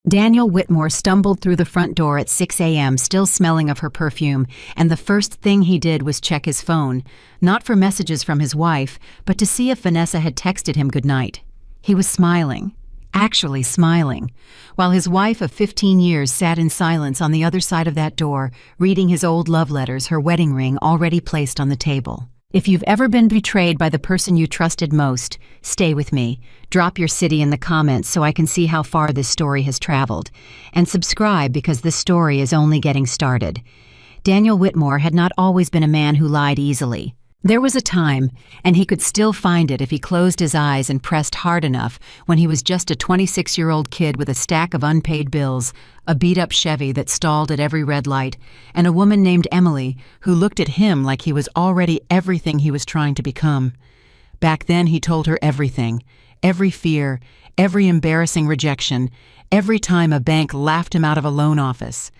Daniel Whitmore stumbled through the front door at 6 a.m., still smelling of her perfume, and the first thing he did was check his phone, not for messages from his wife, but to see if Vanessa had texted him goodnight. He was smiling, actually smiling, while his wife of 15 years sat in silence on the other side of that door, reading his old love letters, her wedding ring already placed on the table. If you've ever been betrayed by the person you trusted most, stay with me. Drop your city in the comments so I can see how far this story has traveled. And subscribe because this story is only getting started. Daniel Whitmore had not always been a man who lied easily. There was a time, and he could still find it if he closed his eyes and pressed hard enough, when he was just a 26-year-old kid with a stack of unpaid bills, a beat-up Chevy that stalled at every red light, and a woman named Emily who looked at him like he was already everything he was trying to become. Back then he told her everything, every fear, every embarrassing rejection, every time a bank laughed him out of a loan office.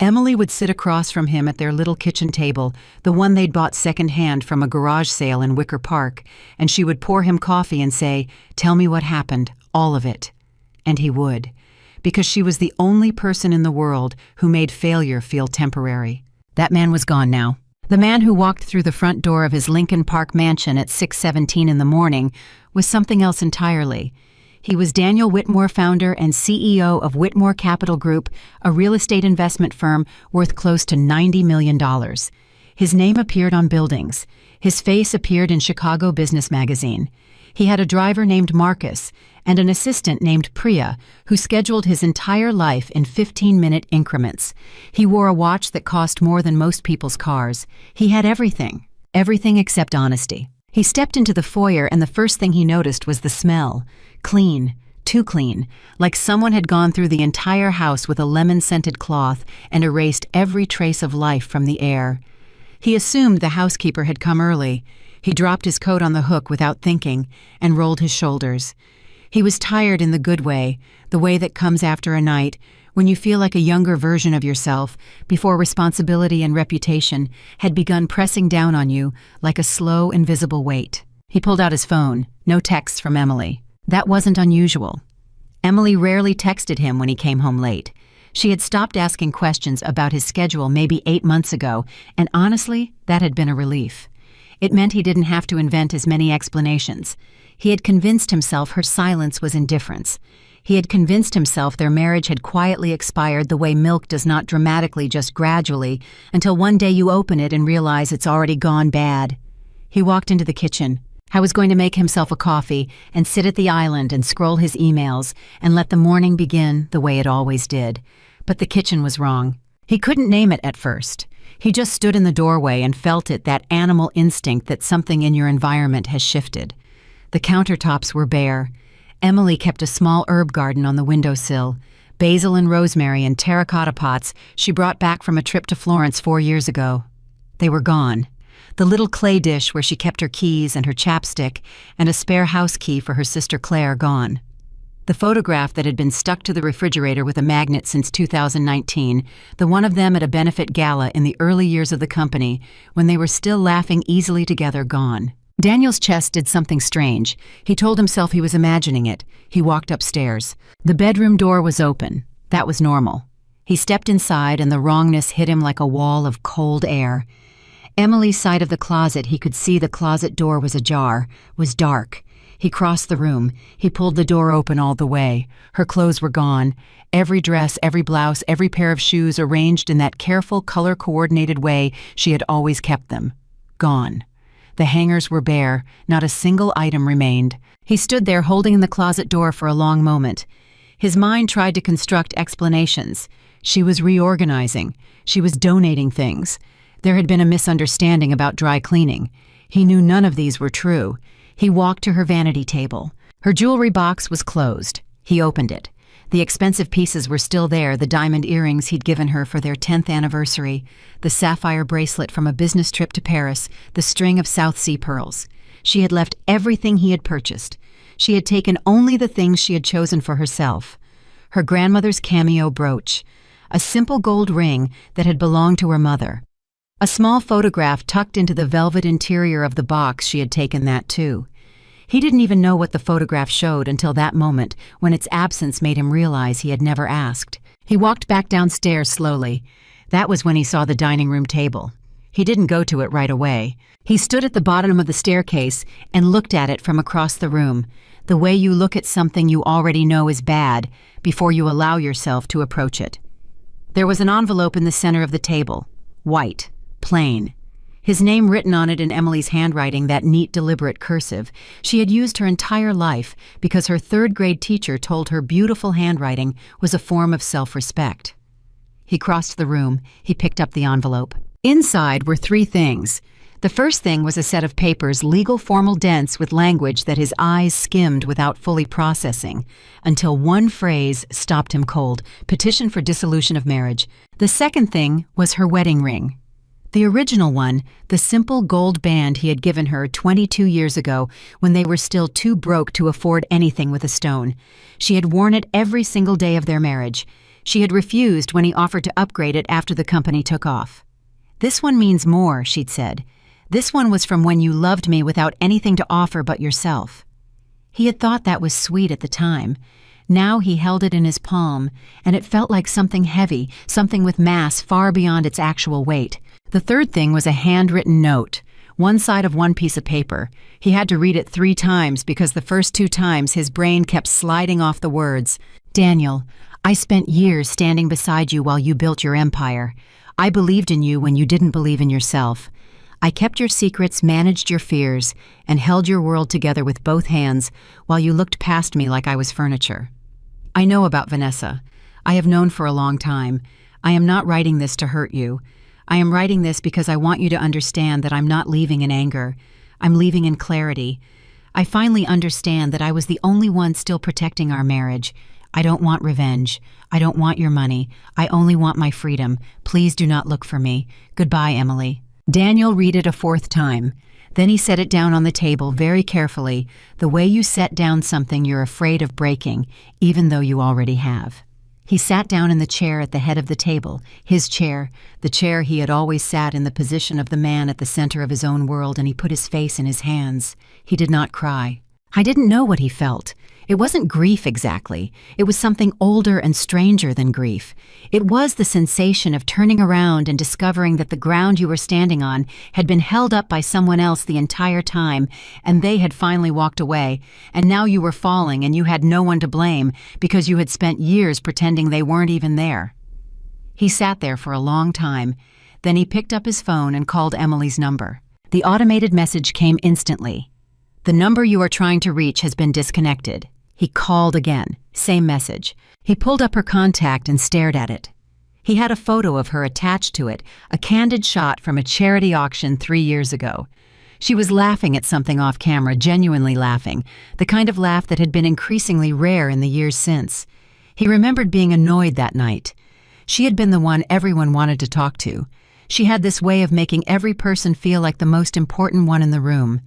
Emily would sit across from him at their little kitchen table, the one they'd bought secondhand from a garage sale in Wicker Park, and she would pour him coffee and say, "Tell me what happened, all of it." And he would, because she was the only person in the world who made failure feel temporary. That man was gone now. The man who walked through the front door of his Lincoln Park mansion at 6:17 in the morning was something else entirely. He was Daniel Whitmore, founder and CEO of Whitmore Capital Group, a real estate investment firm worth close to $90 million. His name appeared on buildings. His face appeared in Chicago Business Magazine. He had a driver named Marcus and an assistant named Priya, who scheduled his entire life in 15-minute increments. He wore a watch that cost more than most people's cars. He had everything except honesty. He stepped into the foyer, and the first thing he noticed was the smell. Clean, too clean, like someone had gone through the entire house with a lemon-scented cloth and erased every trace of life from the air. He assumed the housekeeper had come early. He dropped his coat on the hook without thinking and rolled his shoulders. He was tired in the good way, the way that comes after a night, when you feel like a younger version of yourself, before responsibility and reputation had begun pressing down on you like a slow, invisible weight. He pulled out his phone. No texts from Emily. That wasn't unusual. Emily rarely texted him when he came home late. She had stopped asking questions about his schedule maybe 8 months ago, and honestly, that had been a relief. It meant he didn't have to invent as many explanations. He had convinced himself her silence was indifference. He had convinced himself their marriage had quietly expired the way milk does not dramatically, just gradually, until one day you open it and realize it's already gone bad. He walked into the kitchen. I was going to make himself a coffee and sit at the island and scroll his emails and let the morning begin the way it always did. But the kitchen was wrong. He couldn't name it at first. He just stood in the doorway and felt it, that animal instinct that something in your environment has shifted. The countertops were bare. Emily kept a small herb garden on the windowsill, basil and rosemary in terracotta pots she brought back from a trip to Florence 4 years ago. They were gone. The little clay dish where she kept her keys and her chapstick and a spare house key for her sister Claire gone. The photograph that had been stuck to the refrigerator with a magnet since 2019, the one of them at a benefit gala in the early years of the company, when they were still laughing easily together, gone. Daniel's chest did something strange. He told himself he was imagining it. He walked upstairs. The bedroom door was open. That was normal. He stepped inside, and the wrongness hit him like a wall of cold air. Emily's side of the closet, he could see the closet door was ajar, was dark. He crossed the room. He pulled the door open all the way. Her clothes were gone. Every dress, every blouse, every pair of shoes arranged in that careful, color-coordinated way she had always kept them. Gone. The hangers were bare. Not a single item remained. He stood there holding the closet door for a long moment. His mind tried to construct explanations. She was reorganizing. She was donating things. There had been a misunderstanding about dry cleaning. He knew none of these were true. He walked to her vanity table. Her jewelry box was closed. He opened it. The expensive pieces were still there, the diamond earrings he'd given her for their 10th anniversary, the sapphire bracelet from a business trip to Paris, the string of South Sea pearls. She had left everything he had purchased. She had taken only the things she had chosen for herself. Her grandmother's cameo brooch, a simple gold ring that had belonged to her mother. A small photograph tucked into the velvet interior of the box, she had taken that too. He didn't even know what the photograph showed until that moment when its absence made him realize he had never asked. He walked back downstairs slowly. That was when he saw the dining room table. He didn't go to it right away. He stood at the bottom of the staircase and looked at it from across the room, the way you look at something you already know is bad before you allow yourself to approach it. There was an envelope in the center of the table, white, plain. His name written on it in Emily's handwriting, that neat, deliberate cursive she had used her entire life because her third-grade teacher told her beautiful handwriting was a form of self-respect. He crossed the room. He picked up the envelope. Inside were 3 things. The first thing was a set of papers, legal formal dense with language that his eyes skimmed without fully processing, until one phrase stopped him cold: petition for dissolution of marriage. The second thing was her wedding ring. The original one, the simple gold band he had given her 22 years ago when they were still too broke to afford anything with a stone. She had worn it every single day of their marriage. She had refused when he offered to upgrade it after the company took off. "This one means more," she'd said. "This one was from when you loved me without anything to offer but yourself." He had thought that was sweet at the time. Now he held it in his palm, and it felt like something heavy, something with mass far beyond its actual weight. The third thing was a handwritten note, one side of one piece of paper. He had to read it 3 times because the first 2 times his brain kept sliding off the words. "Daniel, I spent years standing beside you while you built your empire. I believed in you when you didn't believe in yourself. I kept your secrets, managed your fears, and held your world together with both hands while you looked past me like I was furniture. I know about Vanessa. I have known for a long time. I am not writing this to hurt you. I am writing this because I want you to understand that I'm not leaving in anger. I'm leaving in clarity. I finally understand that I was the only one still protecting our marriage. I don't want revenge. I don't want your money. I only want my freedom. Please do not look for me. Goodbye, Emily." Daniel read it a 4th time. Then he set it down on the table very carefully, the way you set down something you're afraid of breaking, even though you already have. He sat down in the chair at the head of the table, his chair, the chair he had always sat in, the position of the man at the center of his own world, and he put his face in his hands. He did not cry. I didn't know what he felt. It wasn't grief exactly. It was something older and stranger than grief. It was the sensation of turning around and discovering that the ground you were standing on had been held up by someone else the entire time, and they had finally walked away, and now you were falling and you had no one to blame because you had spent years pretending they weren't even there. He sat there for a long time. Then he picked up his phone and called Emily's number. The automated message came instantly. "The number you are trying to reach has been disconnected." He called again. Same message. He pulled up her contact and stared at it. He had a photo of her attached to it, a candid shot from a charity auction 3 years ago. She was laughing at something off camera, genuinely laughing, the kind of laugh that had been increasingly rare in the years since. He remembered being annoyed that night. She had been the one everyone wanted to talk to. She had this way of making every person feel like the most important one in the room.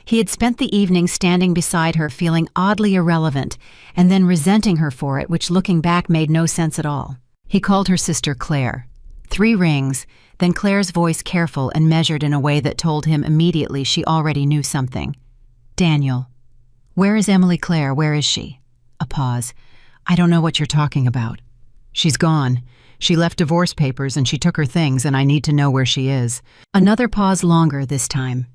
He had spent the evening standing beside her, feeling oddly irrelevant, and then resenting her for it, which looking back made no sense at all. He called her sister Claire. 3 rings, then Claire's voice, careful and measured in a way that told him immediately she already knew something. "Daniel. Where is Emily Claire? Where is she?" A pause. "I don't know what you're talking about." "She's gone. She left divorce papers and she took her things, and I need to know where she is." Another pause, longer this time.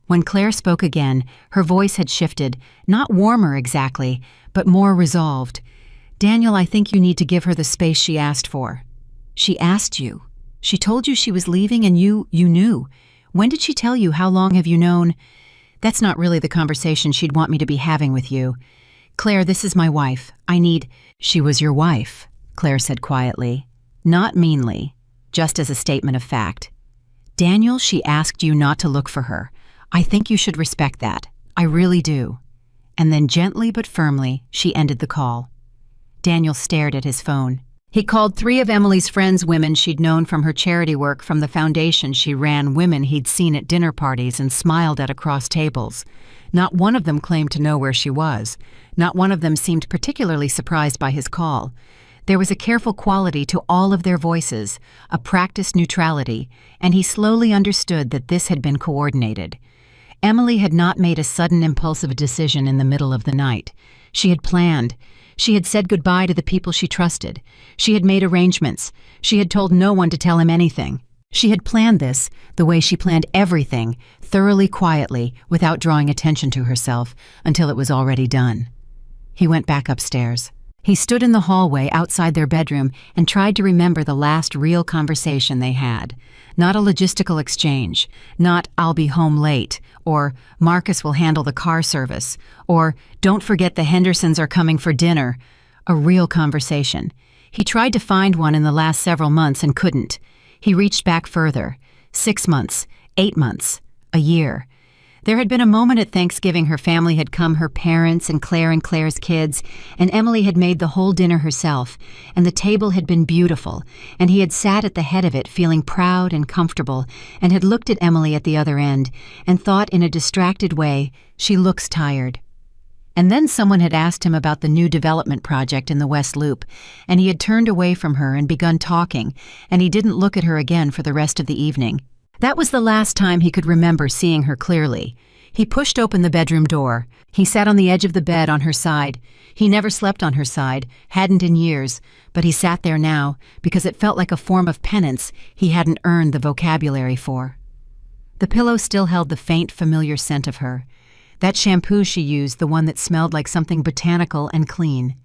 When Claire spoke again, her voice had shifted, not warmer exactly, but more resolved. "Daniel, I think you need to give her the space she asked for." "She asked you? She told you she was leaving and you knew? When did she tell you? How long have you known?" "That's not really the conversation she'd want me to be having with you. Claire, this is my wife. I need—" "She was your wife," Claire said quietly, not meanly, just as a statement of fact. "Daniel, she asked you not to look for her. I think you should respect that. I really do." And then gently but firmly, she ended the call. Daniel stared at his phone. He called 3 of Emily's friends, women she'd known from her charity work, from the foundation she ran, women he'd seen at dinner parties and smiled at across tables. Not one of them claimed to know where she was. Not one of them seemed particularly surprised by his call. There was a careful quality to all of their voices, a practiced neutrality, and he slowly understood that this had been coordinated. Emily had not made a sudden impulsive decision in the middle of the night. She had planned. She had said goodbye to the people she trusted. She had made arrangements. She had told no one to tell him anything. She had planned this, the way she planned everything, thoroughly quietly, without drawing attention to herself, until it was already done. He went back upstairs. He stood in the hallway outside their bedroom and tried to remember the last real conversation they had. Not a logistical exchange, not "I'll be home late," or "Marcus will handle the car service," or "Don't forget the Hendersons are coming for dinner." A real conversation. He tried to find one in the last several months and couldn't. He reached back further. 6 months, 8 months, a year. There had been a moment at Thanksgiving her family had come, her parents and Claire's kids, and Emily had made the whole dinner herself, and the table had been beautiful, and he had sat at the head of it feeling proud and comfortable, and had looked at Emily at the other end, and thought in a distracted way, "She looks tired." And then someone had asked him about the new development project in the West Loop, and he had turned away from her and begun talking, and he didn't look at her again for the rest of the evening. That was the last time he could remember seeing her clearly. He pushed open the bedroom door. He sat on the edge of the bed on her side. He never slept on her side, hadn't in years, but he sat there now because it felt like a form of penance he hadn't earned the vocabulary for. The pillow still held the faint, familiar scent of her. That shampoo she used, the one that smelled like something botanical and clean.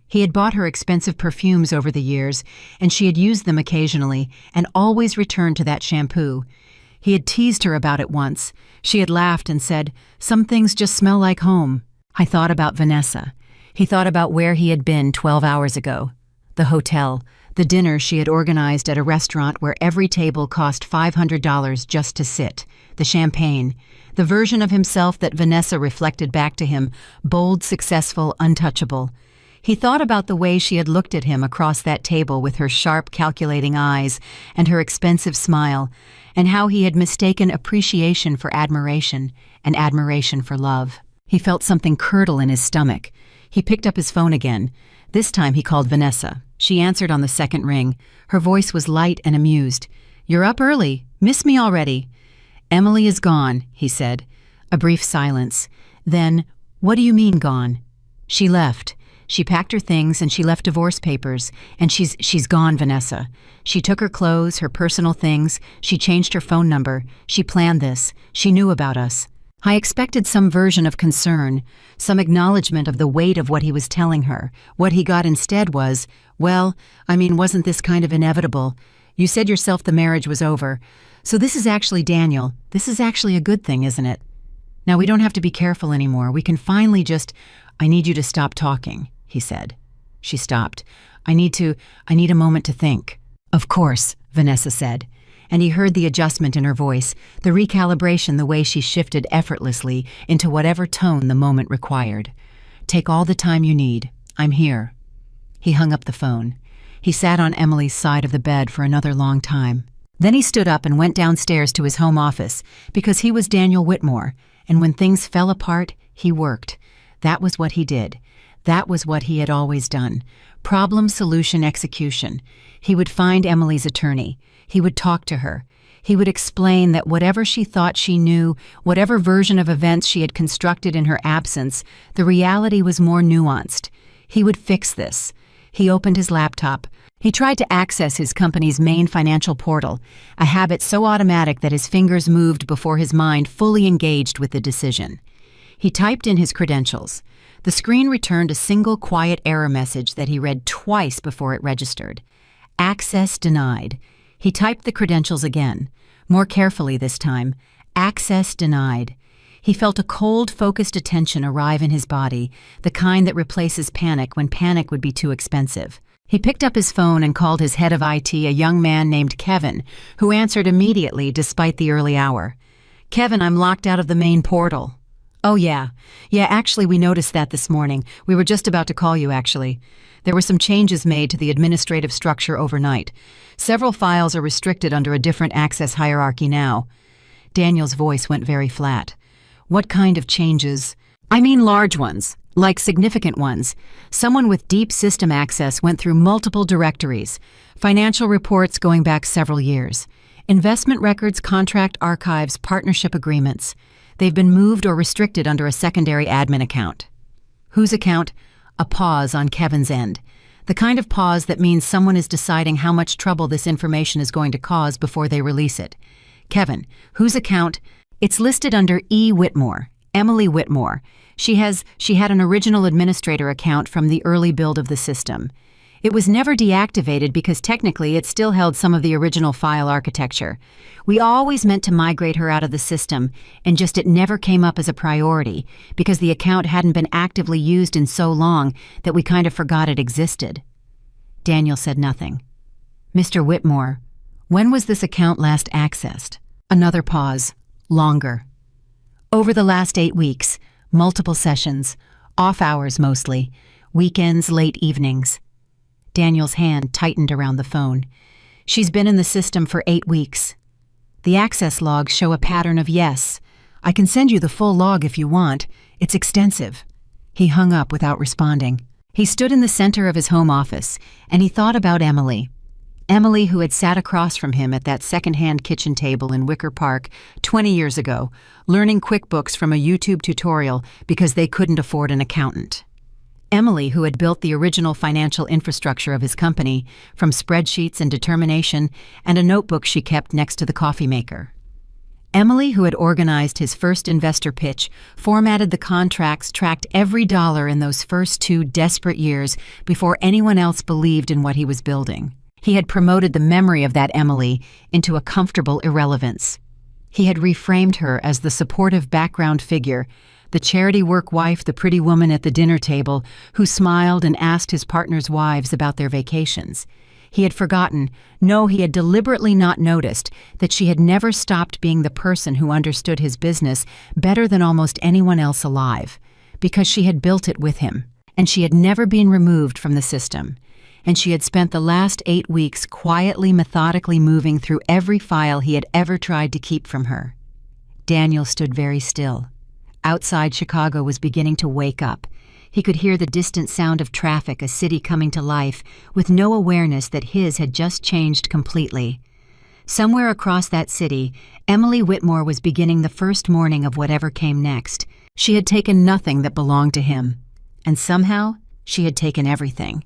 He had bought her expensive perfumes over the years, and she had used them occasionally and always returned to that shampoo. He had teased her about it once. She had laughed and said, "Some things just smell like home." I thought about Vanessa. He thought about where he had been 12 hours ago. The hotel, the dinner she had organized at a restaurant where every table cost $500 just to sit, the champagne, the version of himself that Vanessa reflected back to him, bold, successful, untouchable. He thought about the way she had looked at him across that table with her sharp, calculating eyes and her expensive smile, and how he had mistaken appreciation for admiration and admiration for love. He felt something curdle in his stomach. He picked up his phone again. This time he called Vanessa. She answered on the second ring. Her voice was light and amused. "You're up early. Miss me already?" "Emily is gone," he said. A brief silence. Then, "What do you mean gone?" "She left. She packed her things and she left divorce papers, and she's gone, Vanessa. She took her clothes, her personal things, she changed her phone number, she planned this, she knew about us." I expected some version of concern, some acknowledgement of the weight of what he was telling her. What he got instead was, "Well, wasn't this kind of inevitable? You said yourself the marriage was over. So this is actually Daniel. This is actually a good thing, isn't it? Now we don't have to be careful anymore. We can finally just, I need you to stop talking," he said. She stopped. I need a moment to think." "Of course," Vanessa said, and he heard the adjustment in her voice, the recalibration, the way she shifted effortlessly into whatever tone the moment required. "Take all the time you need. I'm here." He hung up the phone. He sat on Emily's side of the bed for another long time. Then he stood up and went downstairs to his home office, because he was Daniel Whitmore, and when things fell apart, he worked. That was what he did. That was what he had always done. Problem, solution, execution. He would find Emily's attorney. He would talk to her. He would explain that whatever she thought she knew, whatever version of events she had constructed in her absence, the reality was more nuanced. He would fix this. He opened his laptop. He tried to access his company's main financial portal, a habit so automatic that his fingers moved before his mind fully engaged with the decision. He typed in his credentials. The screen returned a single quiet error message that he read twice before it registered. Access denied. He typed the credentials again, more carefully this time. Access denied. He felt a cold, focused attention arrive in his body, the kind that replaces panic when panic would be too expensive. He picked up his phone and called his head of IT, a young man named Kevin, who answered immediately despite the early hour. "Kevin, I'm locked out of the main portal." "Oh, yeah. Yeah, actually, we noticed that this morning. We were just about to call you, actually. There were some changes made to the administrative structure overnight. Several files are restricted under a different access hierarchy now." Daniel's voice went very flat. "What kind of changes?" "I mean large ones, like significant ones. Someone with deep system access went through multiple directories, financial reports going back several years, investment records, contract archives, partnership agreements. They've been moved or restricted under a secondary admin account. Whose account? A pause on Kevin's end. The kind of pause that means someone is deciding how much trouble this information is going to cause before they release it. Kevin, whose account? It's listed under E. Whitmore, Emily Whitmore. She had an original administrator account from the early build of the system. It was never deactivated because technically it still held some of the original file architecture. We always meant to migrate her out of the system, and just it never came up as a priority because the account hadn't been actively used in so long that we kind of forgot it existed. Daniel said nothing. Mr. Whitmore, when was this account last accessed? Another pause. Longer. Over the last 8 weeks, multiple sessions, off hours mostly, weekends, late evenings. Daniel's hand tightened around the phone. She's been in the system for 8 weeks. The access logs show a pattern of yes. I can send you the full log if you want. It's extensive. He hung up without responding. He stood in the center of his home office, and he thought about Emily. Emily, who had sat across from him at that second-hand kitchen table in Wicker Park 20 years ago, learning QuickBooks from a YouTube tutorial because they couldn't afford an accountant. Emily, who had built the original financial infrastructure of his company from spreadsheets and determination and a notebook she kept next to the coffee maker. Emily, who had organized his first investor pitch, formatted the contracts, tracked every dollar in those first 2 desperate years before anyone else believed in what he was building. He had promoted the memory of that Emily into a comfortable irrelevance. He had reframed her as the supportive background figure, the charity work wife, the pretty woman at the dinner table who smiled and asked his partner's wives about their vacations. He had forgotten, no, he had deliberately not noticed, that she had never stopped being the person who understood his business better than almost anyone else alive, because she had built it with him, and she had never been removed from the system. And she had spent the last 8 weeks quietly, methodically moving through every file he had ever tried to keep from her. Daniel stood very still. Outside, Chicago was beginning to wake up. He could hear the distant sound of traffic, a city coming to life, with no awareness that his had just changed completely. Somewhere across that city, Emily Whitmore was beginning the first morning of whatever came next. She had taken nothing that belonged to him, and somehow she had taken everything.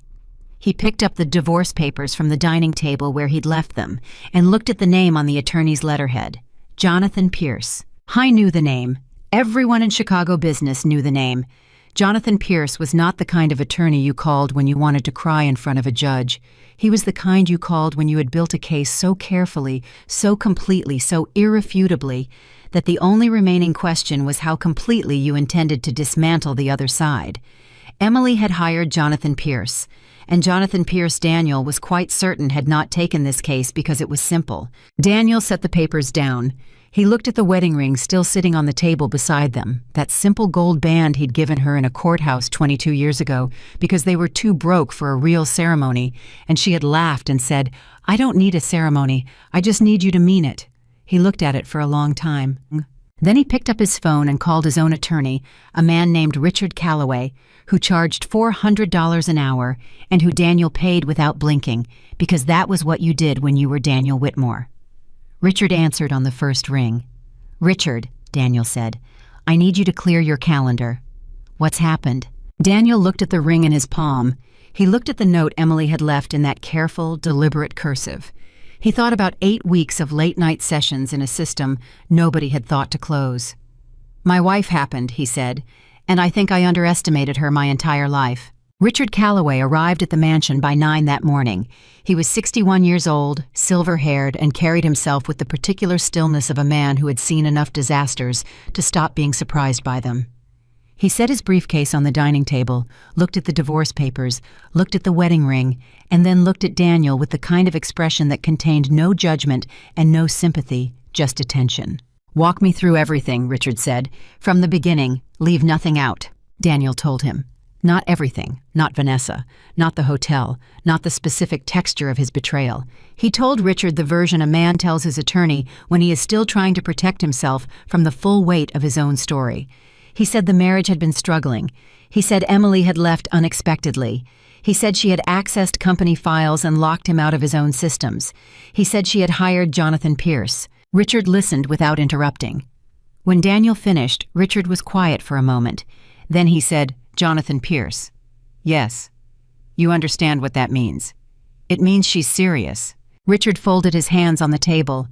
He picked up the divorce papers from the dining table where he'd left them and looked at the name on the attorney's letterhead. Jonathan Pierce. I knew the name. Everyone in Chicago business knew the name. Jonathan Pierce was not the kind of attorney you called when you wanted to cry in front of a judge. He was the kind you called when you had built a case so carefully, so completely, so irrefutably, that the only remaining question was how completely you intended to dismantle the other side. Emily had hired Jonathan Pierce, and Jonathan Pierce Daniel was quite certain had not taken this case because it was simple. Daniel set the papers down. He looked at the wedding ring still sitting on the table beside them, that simple gold band he'd given her in a courthouse 22 years ago because they were too broke for a real ceremony, and she had laughed and said, "I don't need a ceremony, I just need you to mean it." He looked at it for a long time. Then he picked up his phone and called his own attorney, a man named Richard Calloway, who charged $400 an hour and who Daniel paid without blinking, because that was what you did when you were Daniel Whitmore. Richard answered on the first ring. "Richard," Daniel said, "I need you to clear your calendar." "What's happened?" Daniel looked at the ring in his palm. He looked at the note Emily had left in that careful, deliberate cursive. He thought about 8 weeks of late-night sessions in a system nobody had thought to close. "My wife happened," he said, "and I think I underestimated her my entire life." Richard Calloway arrived at the mansion by 9 that morning. He was 61 years old, silver-haired, and carried himself with the particular stillness of a man who had seen enough disasters to stop being surprised by them. He set his briefcase on the dining table, looked at the divorce papers, looked at the wedding ring, and then looked at Daniel with the kind of expression that contained no judgment and no sympathy, just attention. "Walk me through everything," Richard said. "From the beginning, leave nothing out," Daniel told him. Not everything, not Vanessa, not the hotel, not the specific texture of his betrayal. He told Richard the version a man tells his attorney when he is still trying to protect himself from the full weight of his own story. He said the marriage had been struggling. He said Emily had left unexpectedly. He said she had accessed company files and locked him out of his own systems. He said she had hired Jonathan Pierce. Richard listened without interrupting. When Daniel finished, Richard was quiet for a moment. Then he said, "Jonathan Pierce." "Yes. You understand what that means. It means she's serious." Richard folded his hands on the table.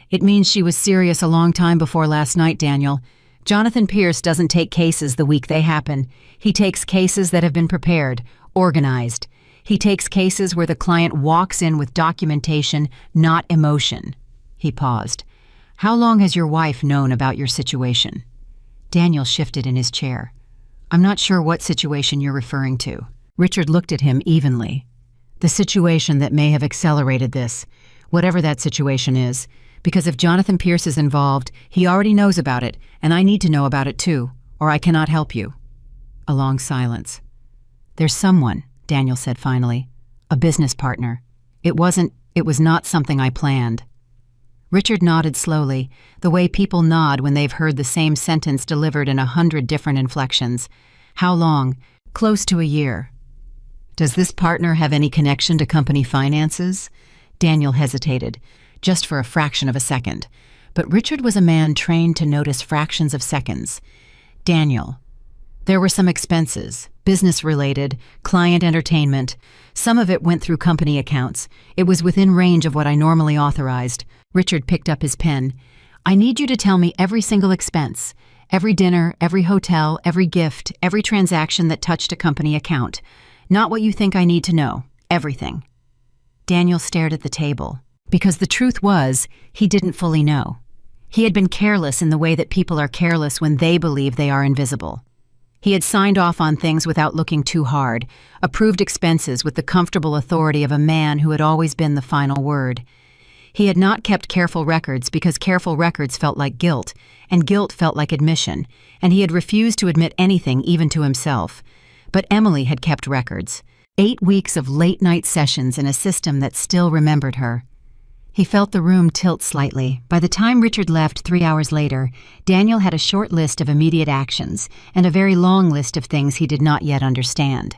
"It means she was serious a long time before last night, Daniel. Jonathan Pierce doesn't take cases the week they happen. He takes cases that have been prepared, organized. He takes cases where the client walks in with documentation, not emotion." He paused. "How long has your wife known about your situation?" Daniel shifted in his chair. "I'm not sure what situation you're referring to." Richard looked at him evenly. "The situation that may have accelerated this, whatever that situation is, because if Jonathan Pierce is involved, he already knows about it, and I need to know about it too, or I cannot help you." A long silence. "There's someone," Daniel said finally. "A business partner. It was not something I planned." Richard nodded slowly, the way people nod when they've heard the same sentence delivered in 100 different inflections. "How long?" "Close to a year." "Does this partner have any connection to company finances?" Daniel hesitated, just for a fraction of a second. But Richard was a man trained to notice fractions of seconds. "Daniel, there were some expenses, business-related, client entertainment. Some of it went through company accounts. It was within range of what I normally authorized." Richard picked up his pen. "I need you to tell me every single expense, every dinner, every hotel, every gift, every transaction that touched a company account. Not what you think I need to know. Everything." Daniel stared at the table, because the truth was, he didn't fully know. He had been careless in the way that people are careless when they believe they are invisible. He had signed off on things without looking too hard, approved expenses with the comfortable authority of a man who had always been the final word. He had not kept careful records because careful records felt like guilt, and guilt felt like admission, and he had refused to admit anything even to himself. But Emily had kept records. 8 weeks of late-night sessions in a system that still remembered her. He felt the room tilt slightly. By the time Richard left 3 hours later, Daniel had a short list of immediate actions and a very long list of things he did not yet understand.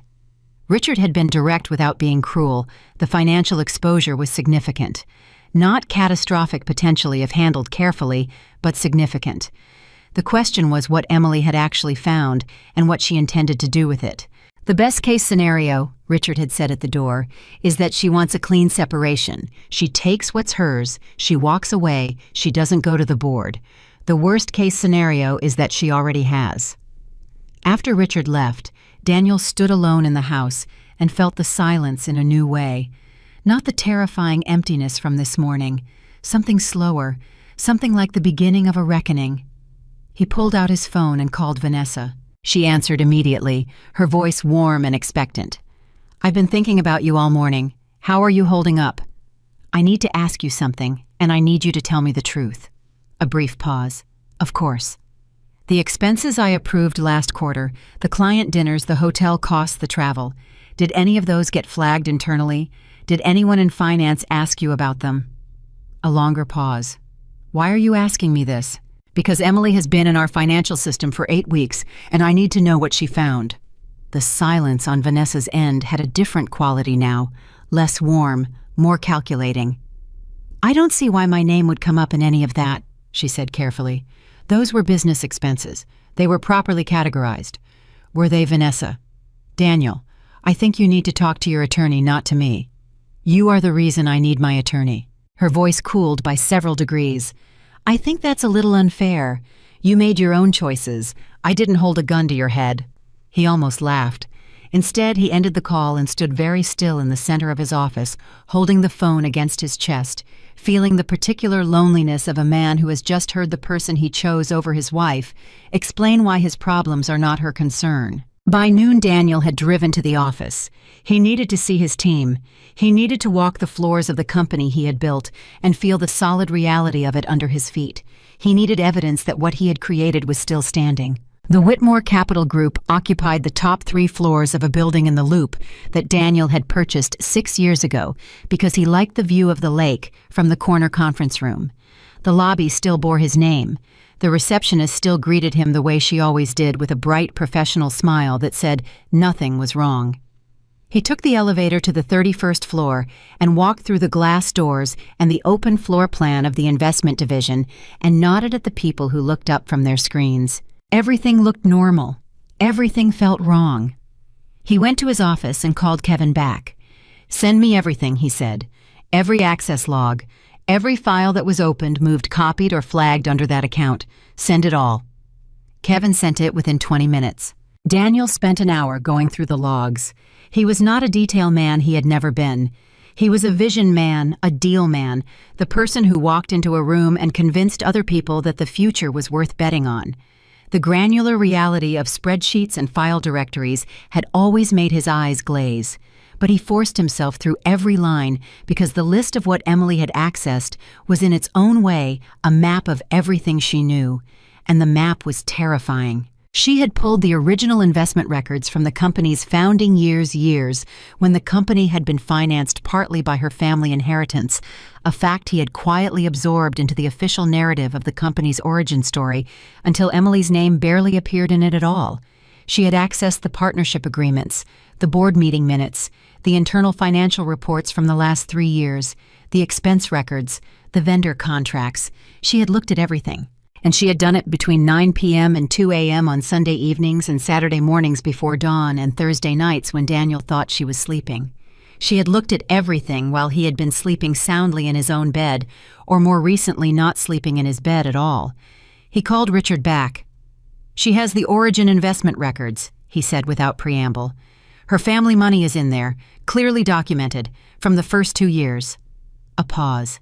Richard had been direct without being cruel. The financial exposure was significant. Not catastrophic potentially if handled carefully, but significant. The question was what Emily had actually found and what she intended to do with it. "The best-case scenario," Richard had said at the door, "is that she wants a clean separation. She takes what's hers, she walks away, she doesn't go to the board. The worst-case scenario is that she already has." After Richard left, Daniel stood alone in the house and felt the silence in a new way. Not the terrifying emptiness from this morning, something slower, something like the beginning of a reckoning. He pulled out his phone and called Vanessa. She answered immediately, her voice warm and expectant. "I've been thinking about you all morning. How are you holding up?" "I need to ask you something, and I need you to tell me the truth." A brief pause. "Of course." "The expenses I approved last quarter, the client dinners, the hotel costs, the travel. Did any of those get flagged internally? Did anyone in finance ask you about them?" A longer pause. "Why are you asking me this?" "Because Emily has been in our financial system for 8 weeks, and I need to know what she found." The silence on Vanessa's end had a different quality now, less warm, more calculating. "I don't see why my name would come up in any of that," she said carefully. "Those were business expenses. They were properly categorized." "Were they, Vanessa?" "Daniel, I think you need to talk to your attorney, not to me. You are the reason I need my attorney." Her voice cooled by several degrees. "I think that's a little unfair. You made your own choices. I didn't hold a gun to your head." He almost laughed. Instead, he ended the call and stood very still in the center of his office, holding the phone against his chest, feeling the particular loneliness of a man who has just heard the person he chose over his wife explain why his problems are not her concern. By noon, Daniel had driven to the office. He needed to see his team. He needed to walk the floors of the company he had built and feel the solid reality of it under his feet. He needed evidence that what he had created was still standing. The Whitmore Capital Group occupied the top 3 floors of a building in the Loop that Daniel had purchased 6 years ago because he liked the view of the lake from the corner conference room. The lobby still bore his name. The receptionist still greeted him the way she always did, with a bright professional smile that said nothing was wrong. He took the elevator to the 31st floor and walked through the glass doors and the open floor plan of the investment division and nodded at the people who looked up from their screens. Everything looked normal. Everything felt wrong. He went to his office and called Kevin back. "Send me everything," he said. "Every access log. Every file that was opened, moved, copied, or flagged under that account. Send it all." Kevin sent it within 20 minutes. Daniel spent an hour going through the logs. He was not a detail man he had never been. He was a vision man, a deal man, the person who walked into a room and convinced other people that the future was worth betting on. The granular reality of spreadsheets and file directories had always made his eyes glaze, but he forced himself through every line because the list of what Emily had accessed was in its own way a map of everything she knew, and the map was terrifying. She had pulled the original investment records from the company's founding years when the company had been financed partly by her family inheritance, a fact he had quietly absorbed into the official narrative of the company's origin story until Emily's name barely appeared in it at all. She had accessed the partnership agreements, the board meeting minutes, the internal financial reports from the last 3 years, the expense records, the vendor contracts. She had looked at everything. And she had done it between 9 p.m. and 2 a.m. on Sunday evenings and Saturday mornings before dawn and Thursday nights when Daniel thought she was sleeping. She had looked at everything while he had been sleeping soundly in his own bed, or more recently not sleeping in his bed at all. He called Richard back. "She has the Origin investment records," he said without preamble. "Her family money is in there, clearly documented, from the first 2 years. A pause.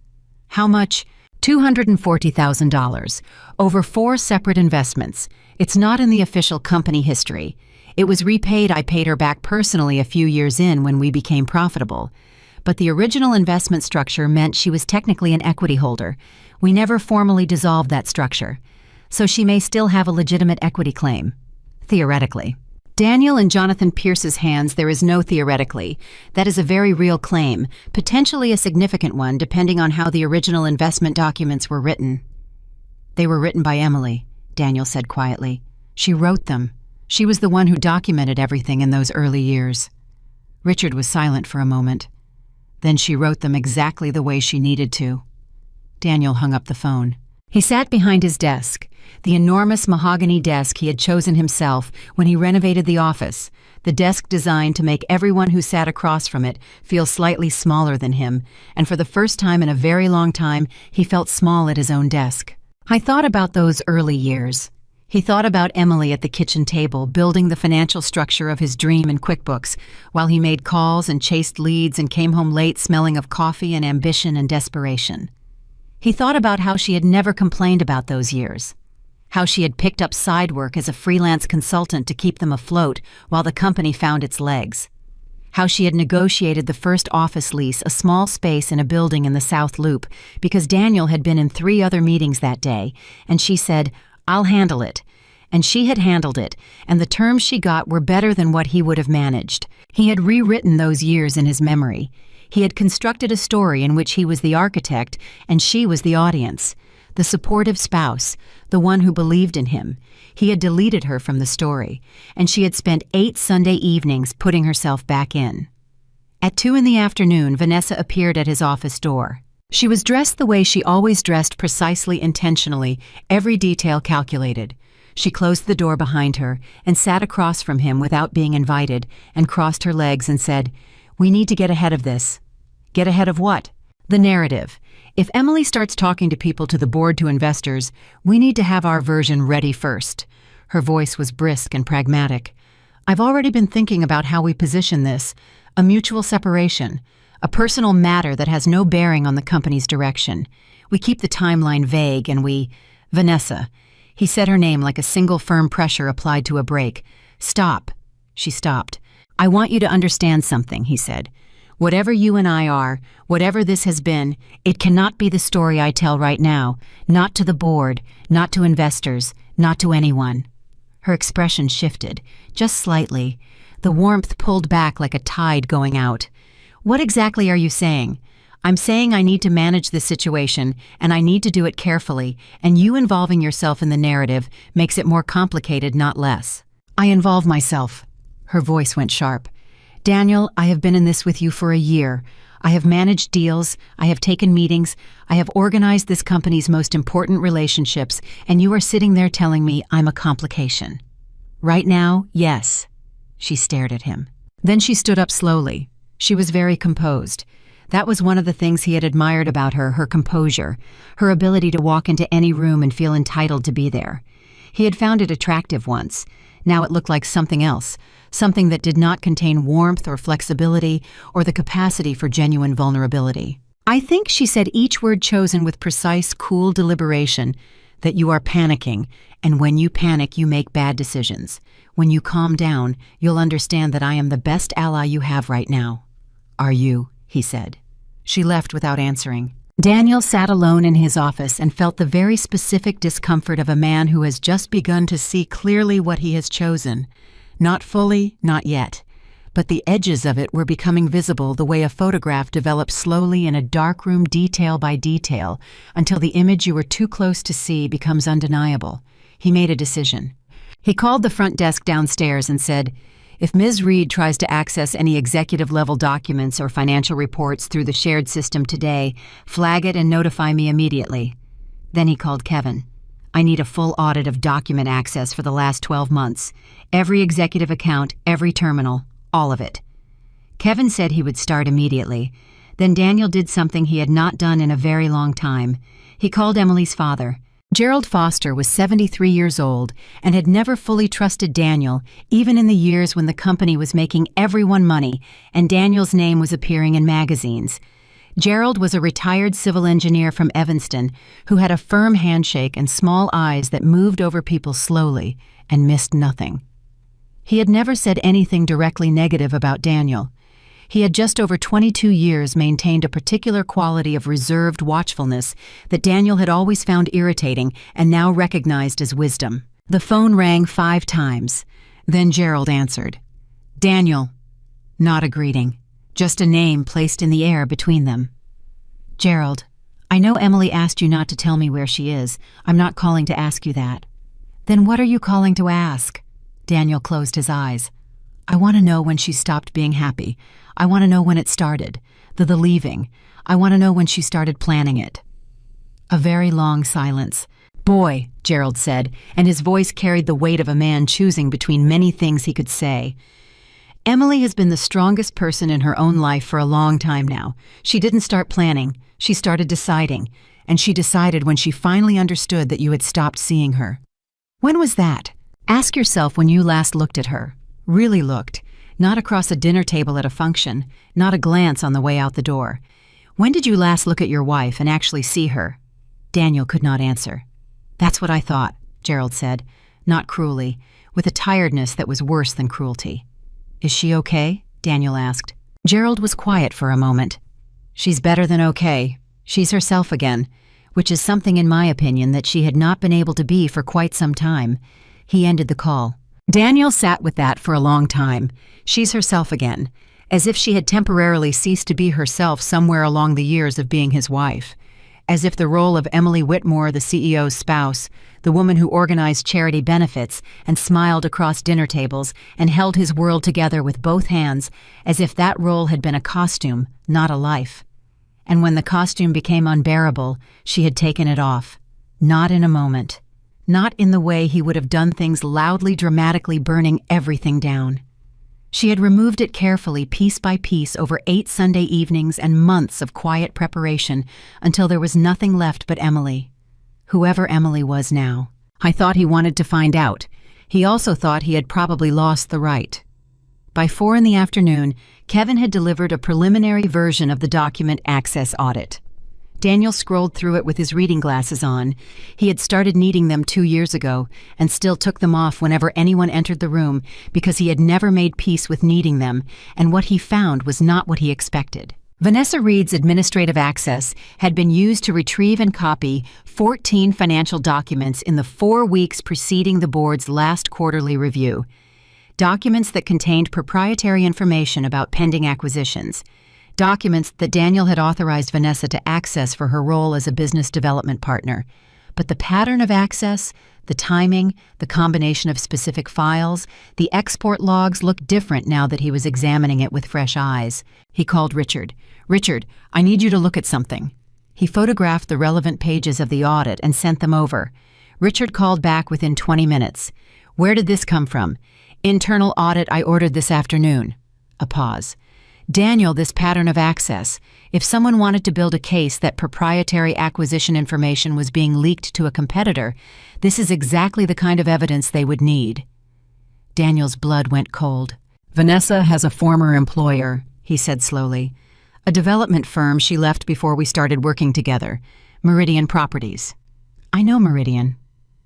"How much?" $240,000, over 4 separate investments. It's not in the official company history. It was repaid. I paid her back personally a few years in when we became profitable. But the original investment structure meant she was technically an equity holder. We never formally dissolved that structure. So she may still have a legitimate equity claim. Theoretically. Daniel in Jonathan Pierce's hands, there is no theoretically. That is a very real claim, potentially a significant one depending on how the original investment documents were written. "They were written by Emily," Daniel said quietly. "She wrote them. She was the one who documented everything in those early years." Richard was silent for a moment. "Then she wrote them exactly the way she needed to." Daniel hung up the phone. He sat behind his desk, the enormous mahogany desk he had chosen himself when he renovated the office, the desk designed to make everyone who sat across from it feel slightly smaller than him, and for the first time in a very long time, he felt small at his own desk. I thought about those early years. He thought about Emily at the kitchen table, building the financial structure of his dream in QuickBooks, while he made calls and chased leads and came home late smelling of coffee and ambition and desperation. He thought about how she had never complained about those years, how she had picked up side work as a freelance consultant to keep them afloat while the company found its legs, how she had negotiated the first office lease, a small space in a building in the South Loop, because Daniel had been in 3 other meetings that day, and she said, "I'll handle it." And she had handled it, and the terms she got were better than what he would have managed. He had rewritten those years in his memory. He had constructed a story in which he was the architect and she was the audience, the supportive spouse, the one who believed in him. He had deleted her from the story, and she had spent 8 Sunday evenings putting herself back in. At 2 in the afternoon, Vanessa appeared at his office door. She was dressed the way she always dressed, precisely, intentionally, every detail calculated. She closed the door behind her and sat across from him without being invited and crossed her legs and said, "We need to get ahead of this." Get ahead of what? The narrative. If Emily starts talking to people, to the board, to investors, we need to have our version ready first. Her voice was brisk and pragmatic. "I've already been thinking about how we position this, a mutual separation, a personal matter that has no bearing on the company's direction. We keep the timeline vague and we—" "Vanessa." He said her name like a single firm pressure applied to a brake. "Stop." She stopped. "I want you to understand something," he said. "Whatever you and I are, whatever this has been, it cannot be the story I tell right now, not to the board, not to investors, not to anyone." Her expression shifted, just slightly. The warmth pulled back like a tide going out. "What exactly are you saying?" "I'm saying I need to manage this situation, and I need to do it carefully, and you involving yourself in the narrative makes it more complicated, not less." "I involve myself." Her voice went sharp. Daniel, I have been in this with you for a year. I have managed deals, I have taken meetings, I have organized this company's most important relationships, and you are sitting there telling me I'm a complication. Right now, yes. She stared at him. Then she stood up slowly. She was very composed. That was one of the things he had admired about her, her composure, her ability to walk into any room and feel entitled to be there. He had found it attractive once. Now it looked like something else, something that did not contain warmth or flexibility or the capacity for genuine vulnerability. I think, she said each word chosen with precise, cool deliberation, that you are panicking, and when you panic, you make bad decisions. When you calm down, you'll understand that I am the best ally you have right now. Are you? He said. She left without answering. Daniel sat alone in his office and felt the very specific discomfort of a man who has just begun to see clearly what he has chosen. Not fully, not yet. But the edges of it were becoming visible the way a photograph develops slowly in a darkroom detail by detail until the image you were too close to see becomes undeniable. He made a decision. He called the front desk downstairs and said, "If Ms. Reed tries to access any executive-level documents or financial reports through the shared system today, flag it and notify me immediately." Then he called Kevin. "I need a full audit of document access for the last 12 months. Every executive account, every terminal, all of it." Kevin said he would start immediately. Then Daniel did something he had not done in a very long time. He called Emily's father. Gerald Foster was 73 years old and had never fully trusted Daniel, even in the years when the company was making everyone money and Daniel's name was appearing in magazines. Gerald was a retired civil engineer from Evanston who had a firm handshake and small eyes that moved over people slowly and missed nothing. He had never said anything directly negative about Daniel. He had just over 22 years maintained a particular quality of reserved watchfulness that Daniel had always found irritating and now recognized as wisdom. The phone rang 5 times. Then Gerald answered. "Daniel." Not a greeting, just a name placed in the air between them. "Gerald, I know Emily asked you not to tell me where she is. I'm not calling to ask you that." "Then what are you calling to ask?" Daniel closed his eyes. "I want to know when she stopped being happy. I want to know when it started, the leaving. I want to know when she started planning it." A very long silence. "Boy," Gerald said, and his voice carried the weight of a man choosing between many things he could say. "Emily has been the strongest person in her own life for a long time now. She didn't start planning, she started deciding, and she decided when she finally understood that you had stopped seeing her." "When was that?" Ask yourself when you last looked at her. Really looked. Not across a dinner table at a function, not a glance on the way out the door. When did you last look at your wife and actually see her? Daniel could not answer. "That's what I thought," Gerald said, not cruelly, with a tiredness that was worse than cruelty. "Is she okay?" Daniel asked. Gerald was quiet for a moment. "She's better than okay. She's herself again, which is something in my opinion that she had not been able to be for quite some time." He ended the call. Daniel sat with that for a long time. She's herself again, as if she had temporarily ceased to be herself somewhere along the years of being his wife. As if the role of Emily Whitmore, the CEO's spouse, the woman who organized charity benefits and smiled across dinner tables and held his world together with both hands, as if that role had been a costume, not a life. And when the costume became unbearable, she had taken it off. Not in a moment. Not in the way he would have done things loudly, dramatically burning everything down. She had removed it carefully, piece by piece, over 8 Sunday evenings and months of quiet preparation until there was nothing left but Emily. Whoever Emily was now. I thought he wanted to find out. He also thought he had probably lost the right. By 4 in the afternoon, Kevin had delivered a preliminary version of the document access audit. Daniel scrolled through it with his reading glasses on. He had started needing them 2 years ago and still took them off whenever anyone entered the room because he had never made peace with needing them, and what he found was not what he expected. Vanessa Reed's administrative access had been used to retrieve and copy 14 financial documents in the 4 weeks preceding the board's last quarterly review. Documents that contained proprietary information about pending acquisitions. Documents that Daniel had authorized Vanessa to access for her role as a business development partner. But the pattern of access, the timing, the combination of specific files, the export logs looked different now that he was examining it with fresh eyes. He called Richard. "Richard, I need you to look at something." He photographed the relevant pages of the audit and sent them over. Richard called back within 20 minutes. "Where did this come from?" "Internal audit I ordered this afternoon." A pause. "Daniel, this pattern of access. If someone wanted to build a case that proprietary acquisition information was being leaked to a competitor, this is exactly the kind of evidence they would need." Daniel's blood went cold. "Vanessa has a former employer," he said slowly. "A development firm she left before we started working together, Meridian Properties." "I know Meridian.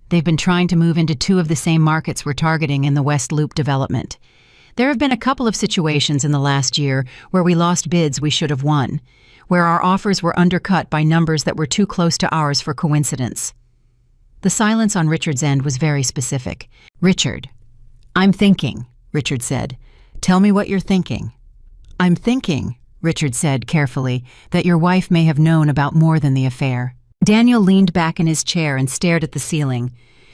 They've been trying to move into 2 of the same markets we're targeting in the West Loop development. There have been a couple of situations in the last year where we lost bids we should have won, where our offers were undercut by numbers that were too close to ours for coincidence." The silence on Richard's end was very specific. "Richard." "I'm thinking," Richard said. "Tell me what you're thinking." "I'm thinking," Richard said carefully, "that your wife may have known about more than the affair." Daniel leaned back in his chair and stared at the ceiling.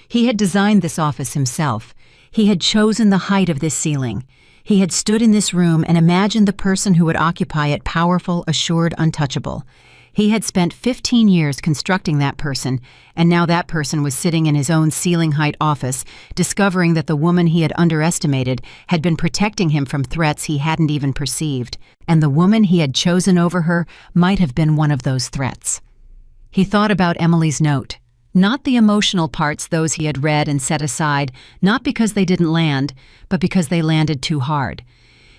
He had designed this office himself. He had chosen the height of this ceiling. He had stood in this room and imagined the person who would occupy it powerful, assured, untouchable. He had spent 15 years constructing that person, and now that person was sitting in his own ceiling-height office, discovering that the woman he had underestimated had been protecting him from threats he hadn't even perceived, and the woman he had chosen over her might have been one of those threats. He thought about Emily's note. Not the emotional parts, those he had read and set aside, not because they didn't land, but because they landed too hard.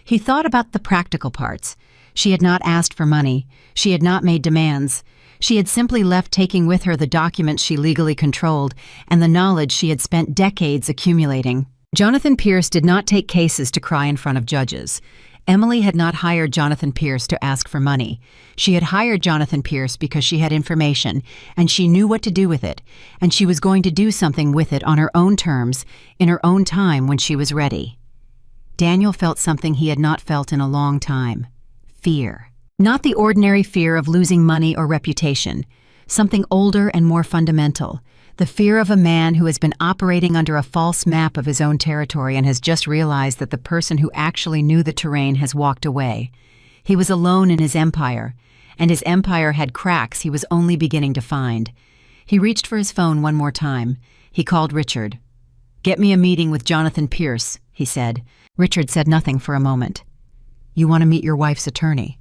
He thought about the practical parts. She had not asked for money. She had not made demands. She had simply left, taking with her the documents she legally controlled and the knowledge she had spent decades accumulating. Jonathan Pierce did not take cases to cry in front of judges. Emily had not hired Jonathan Pierce to ask for money. She had hired Jonathan Pierce because she had information, and she knew what to do with it, and she was going to do something with it on her own terms, in her own time when she was ready. Daniel felt something he had not felt in a long time. Fear. Not the ordinary fear of losing money or reputation. Something older and more fundamental. The fear of a man who has been operating under a false map of his own territory and has just realized that the person who actually knew the terrain has walked away. He was alone in his empire, and his empire had cracks he was only beginning to find. He reached for his phone one more time. He called Richard. "Get me a meeting with Jonathan Pierce," he said. Richard said nothing for a moment. "You want to meet your wife's attorney?"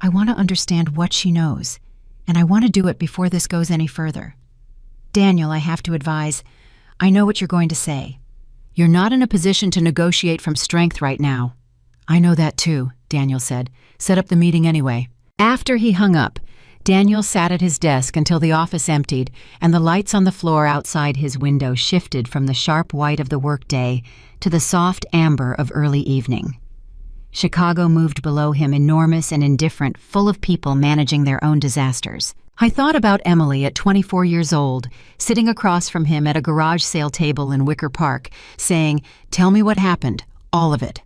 "I want to understand what she knows, and I want to do it before this goes any further." "Daniel, I have to advise. I know what you're going to say. You're not in a position to negotiate from strength right now." "I know that too," Daniel said. "Set up the meeting anyway." After he hung up, Daniel sat at his desk until the office emptied and the lights on the floor outside his window shifted from the sharp white of the workday to the soft amber of early evening. Chicago moved below him, enormous and indifferent, full of people managing their own disasters. I thought about Emily at 24 years old, sitting across from him at a garage sale table in Wicker Park, saying, "Tell me what happened, all of it."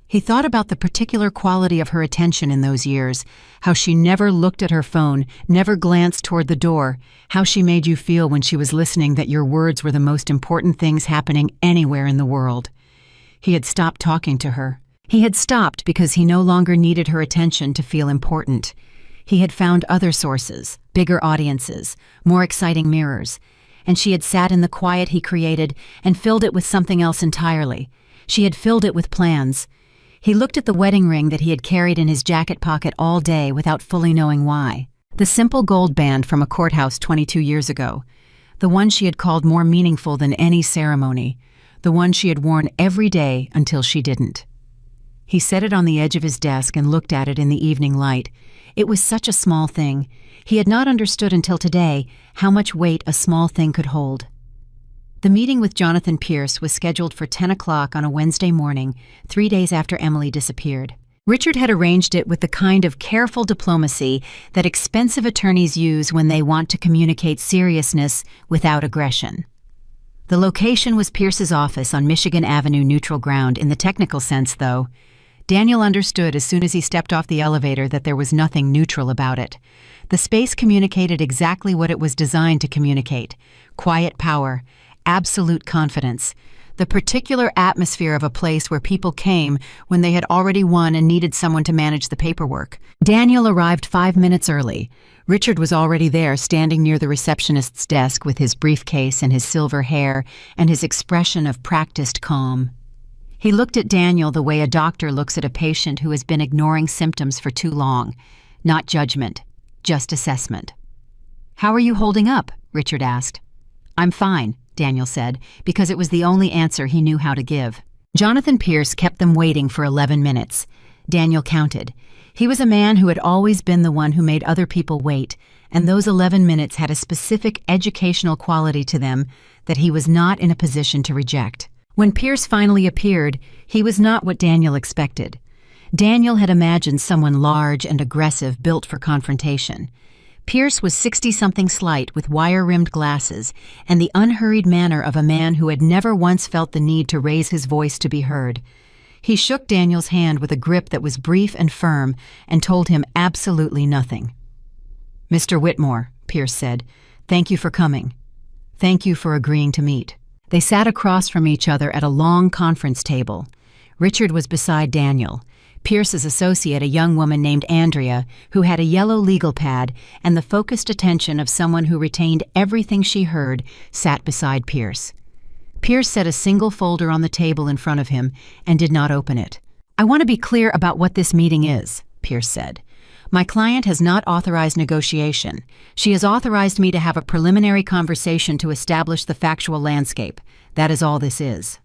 He thought about the particular quality of her attention in those years, how she never looked at her phone, never glanced toward the door, how she made you feel when she was listening that your words were the most important things happening anywhere in the world. He had stopped talking to her. He had stopped because he no longer needed her attention to feel important. He had found other sources, bigger audiences, more exciting mirrors, and she had sat in the quiet he created and filled it with something else entirely. She had filled it with plans. He looked at the wedding ring that he had carried in his jacket pocket all day without fully knowing why. The simple gold band from a courthouse 22 years ago. The one she had called more meaningful than any ceremony. The one she had worn every day until she didn't. He set it on the edge of his desk and looked at it in the evening light. It was such a small thing. He had not understood until today how much weight a small thing could hold. The meeting with Jonathan Pierce was scheduled for 10 o'clock on a Wednesday morning, 3 days after Emily disappeared. Richard had arranged it with the kind of careful diplomacy that expensive attorneys use when they want to communicate seriousness without aggression. The location was Pierce's office on Michigan Avenue, neutral ground in the technical sense, though. Daniel understood as soon as he stepped off the elevator that there was nothing neutral about it. The space communicated exactly what it was designed to communicate: quiet power, absolute confidence, the particular atmosphere of a place where people came when they had already won and needed someone to manage the paperwork. Daniel arrived 5 minutes early. Richard was already there, standing near the receptionist's desk with his briefcase and his silver hair and his expression of practiced calm. He looked at Daniel the way a doctor looks at a patient who has been ignoring symptoms for too long. Not judgment, just assessment. "How are you holding up?" Richard asked. "I'm fine," Daniel said, because it was the only answer he knew how to give. Jonathan Pierce kept them waiting for 11 minutes. Daniel counted. He was a man who had always been the one who made other people wait, and those 11 minutes had a specific educational quality to them that he was not in a position to reject. When Pierce finally appeared, he was not what Daniel expected. Daniel had imagined someone large and aggressive, built for confrontation. Pierce was 60-something slight with wire-rimmed glasses and the unhurried manner of a man who had never once felt the need to raise his voice to be heard. He shook Daniel's hand with a grip that was brief and firm and told him absolutely nothing. "Mr. Whitmore," Pierce said, "thank you for coming. Thank you for agreeing to meet." They sat across from each other at a long conference table. Richard was beside Daniel. Pierce's associate, a young woman named Andrea, who had a yellow legal pad and the focused attention of someone who retained everything she heard, sat beside Pierce. Pierce set a single folder on the table in front of him and did not open it. "I want to be clear about what this meeting is," Pierce said. "My client has not authorized negotiation. She has authorized me to have a preliminary conversation to establish the factual landscape. That is all this is."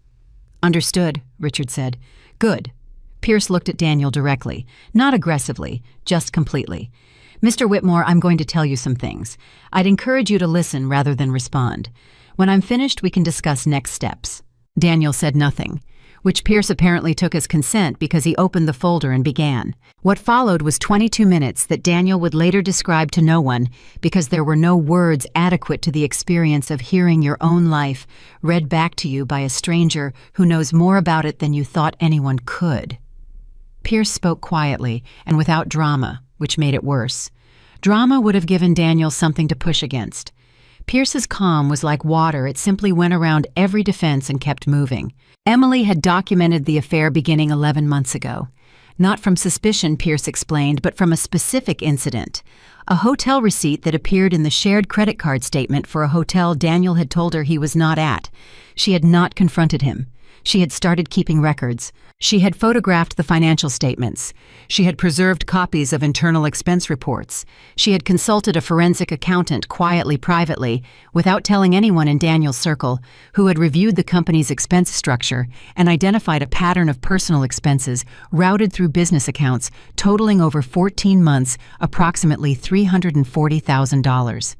"Understood," Richard said. "Good." Pierce looked at Daniel directly, not aggressively, just completely. "Mr. Whitmore, I'm going to tell you some things. I'd encourage you to listen rather than respond. When I'm finished, we can discuss next steps." Daniel said nothing, which Pierce apparently took as consent because he opened the folder and began. What followed was 22 minutes that Daniel would later describe to no one because there were no words adequate to the experience of hearing your own life read back to you by a stranger who knows more about it than you thought anyone could. Pierce spoke quietly and without drama, which made it worse. Drama would have given Daniel something to push against. Pierce's calm was like water. It simply went around every defense and kept moving. Emily had documented the affair beginning 11 months ago. Not from suspicion, Pierce explained, but from a specific incident. A hotel receipt that appeared in the shared credit card statement for a hotel Daniel had told her he was not at. She had not confronted him. She had started keeping records. She had photographed the financial statements. She had preserved copies of internal expense reports. She had consulted a forensic accountant quietly, privately, without telling anyone in Daniel's circle, who had reviewed the company's expense structure and identified a pattern of personal expenses routed through business accounts, totaling over 14 months, approximately $340,000.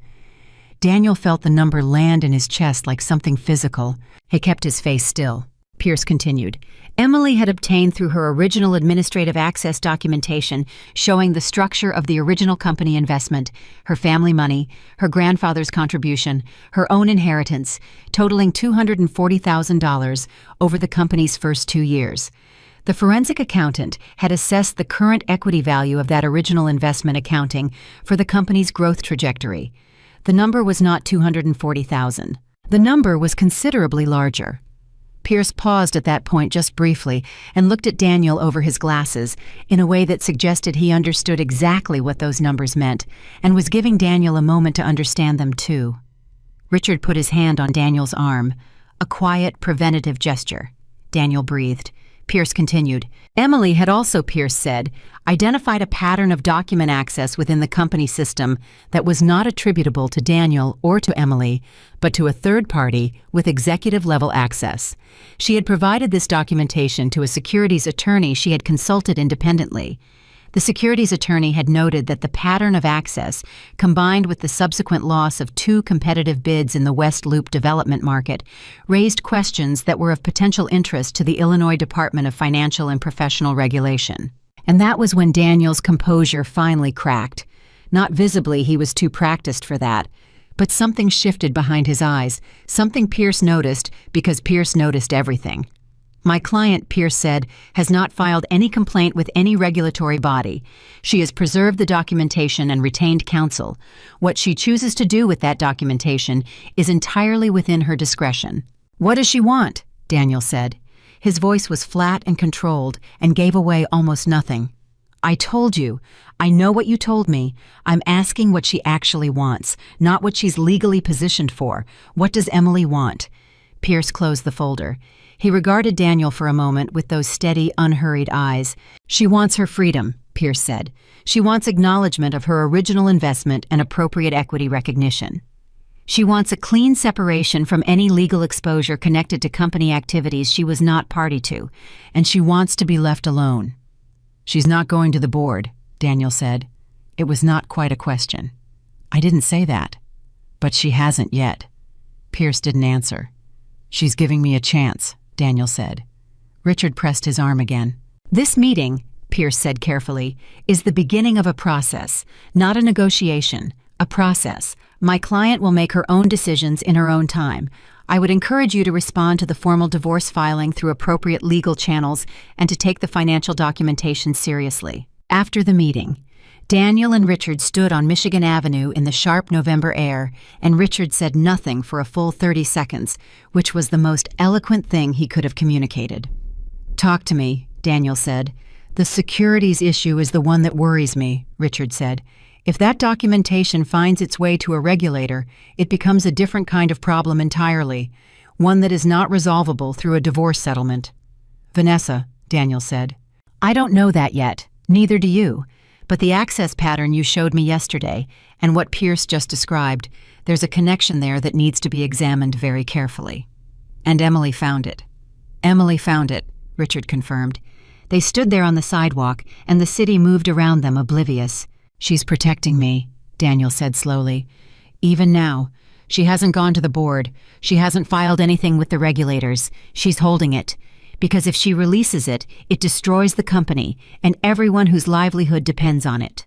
Daniel felt the number land in his chest like something physical. He kept his face still. Pierce continued. Emily had obtained through her original administrative access documentation showing the structure of the original company investment, her family money, her grandfather's contribution, her own inheritance, totaling $240,000 over the company's first 2 years. The forensic accountant had assessed the current equity value of that original investment accounting for the company's growth trajectory. The number was not $240,000. The number was considerably larger. Pierce paused at that point just briefly and looked at Daniel over his glasses in a way that suggested he understood exactly what those numbers meant and was giving Daniel a moment to understand them too. Richard put his hand on Daniel's arm, a quiet, preventative gesture. Daniel breathed. Pierce continued. Emily had also, Pierce said, identified a pattern of document access within the company system that was not attributable to Daniel or to Emily, but to a third party with executive-level access. She had provided this documentation to a securities attorney she had consulted independently. The securities attorney had noted that the pattern of access, combined with the subsequent loss of 2 competitive bids in the West Loop development market, raised questions that were of potential interest to the Illinois Department of Financial and Professional Regulation. And that was when Daniel's composure finally cracked. Not visibly, he was too practiced for that. But something shifted behind his eyes, something Pierce noticed because Pierce noticed everything. My client, Pierce said, has not filed any complaint with any regulatory body. She has preserved the documentation and retained counsel. What she chooses to do with that documentation is entirely within her discretion. What does she want? Daniel said. His voice was flat and controlled and gave away almost nothing. I told you. I know what you told me. I'm asking what she actually wants, not what she's legally positioned for. What does Emily want? Pierce closed the folder. He regarded Daniel for a moment with those steady, unhurried eyes. She wants her freedom, Pierce said. She wants acknowledgement of her original investment and appropriate equity recognition. She wants a clean separation from any legal exposure connected to company activities she was not party to, and she wants to be left alone. She's not going to the board, Daniel said. It was not quite a question. I didn't say that. But she hasn't yet. Pierce didn't answer. She's giving me a chance, Daniel said. Richard pressed his arm again. This meeting, Pierce said carefully, is the beginning of a process, not a negotiation, a process. My client will make her own decisions in her own time. I would encourage you to respond to the formal divorce filing through appropriate legal channels and to take the financial documentation seriously. After the meeting, Daniel and Richard stood on Michigan Avenue in the sharp November air, and Richard said nothing for a full 30 seconds, which was the most eloquent thing he could have communicated. Talk to me, Daniel said. The securities issue is the one that worries me, Richard said. If that documentation finds its way to a regulator, it becomes a different kind of problem entirely, one that is not resolvable through a divorce settlement. Vanessa, Daniel said. I don't know that yet, neither do you, but the access pattern you showed me yesterday and what Pierce just described, there's a connection there that needs to be examined very carefully. And Emily found it. Emily found it, Richard confirmed. They stood there on the sidewalk, and the city moved around them oblivious. She's protecting me, Daniel said slowly. Even now. She hasn't gone to the board. She hasn't filed anything with the regulators. She's holding it. Because if she releases it, it destroys the company and everyone whose livelihood depends on it.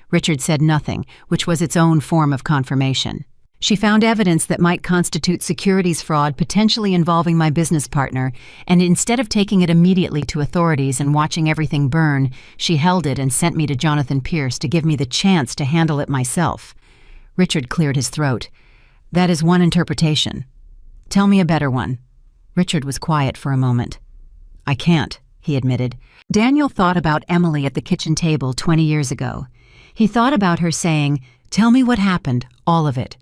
Richard said nothing, which was its own form of confirmation. She found evidence that might constitute securities fraud potentially involving my business partner, and instead of taking it immediately to authorities and watching everything burn, she held it and sent me to Jonathan Pierce to give me the chance to handle it myself. Richard cleared his throat. That is one interpretation. Tell me a better one. Richard was quiet for a moment. I can't, he admitted. Daniel thought about Emily at the kitchen table 20 years ago. He thought about her saying, "Tell me what happened, all of it."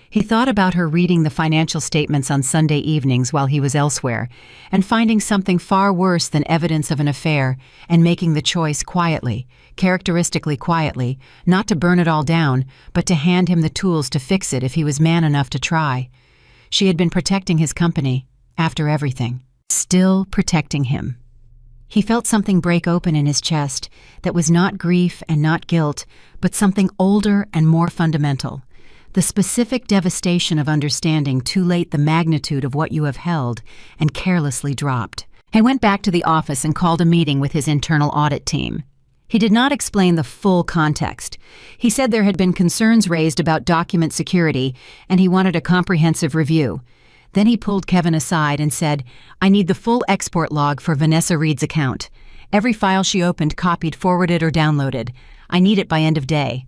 He thought about her reading the financial statements on Sunday evenings while he was elsewhere, and finding something far worse than evidence of an affair, and making the choice quietly, characteristically quietly, not to burn it all down, but to hand him the tools to fix it if he was man enough to try. She had been protecting his company, after everything, still protecting him. He felt something break open in his chest that was not grief and not guilt, but something older and more fundamental. The specific devastation of understanding too late the magnitude of what you have held and carelessly dropped. He went back to the office and called a meeting with his internal audit team. He did not explain the full context. He said there had been concerns raised about document security, and he wanted a comprehensive review. Then he pulled Kevin aside and said, "I need the full export log for Vanessa Reed's account. Every file she opened, copied, forwarded, or downloaded. I need it by end of day."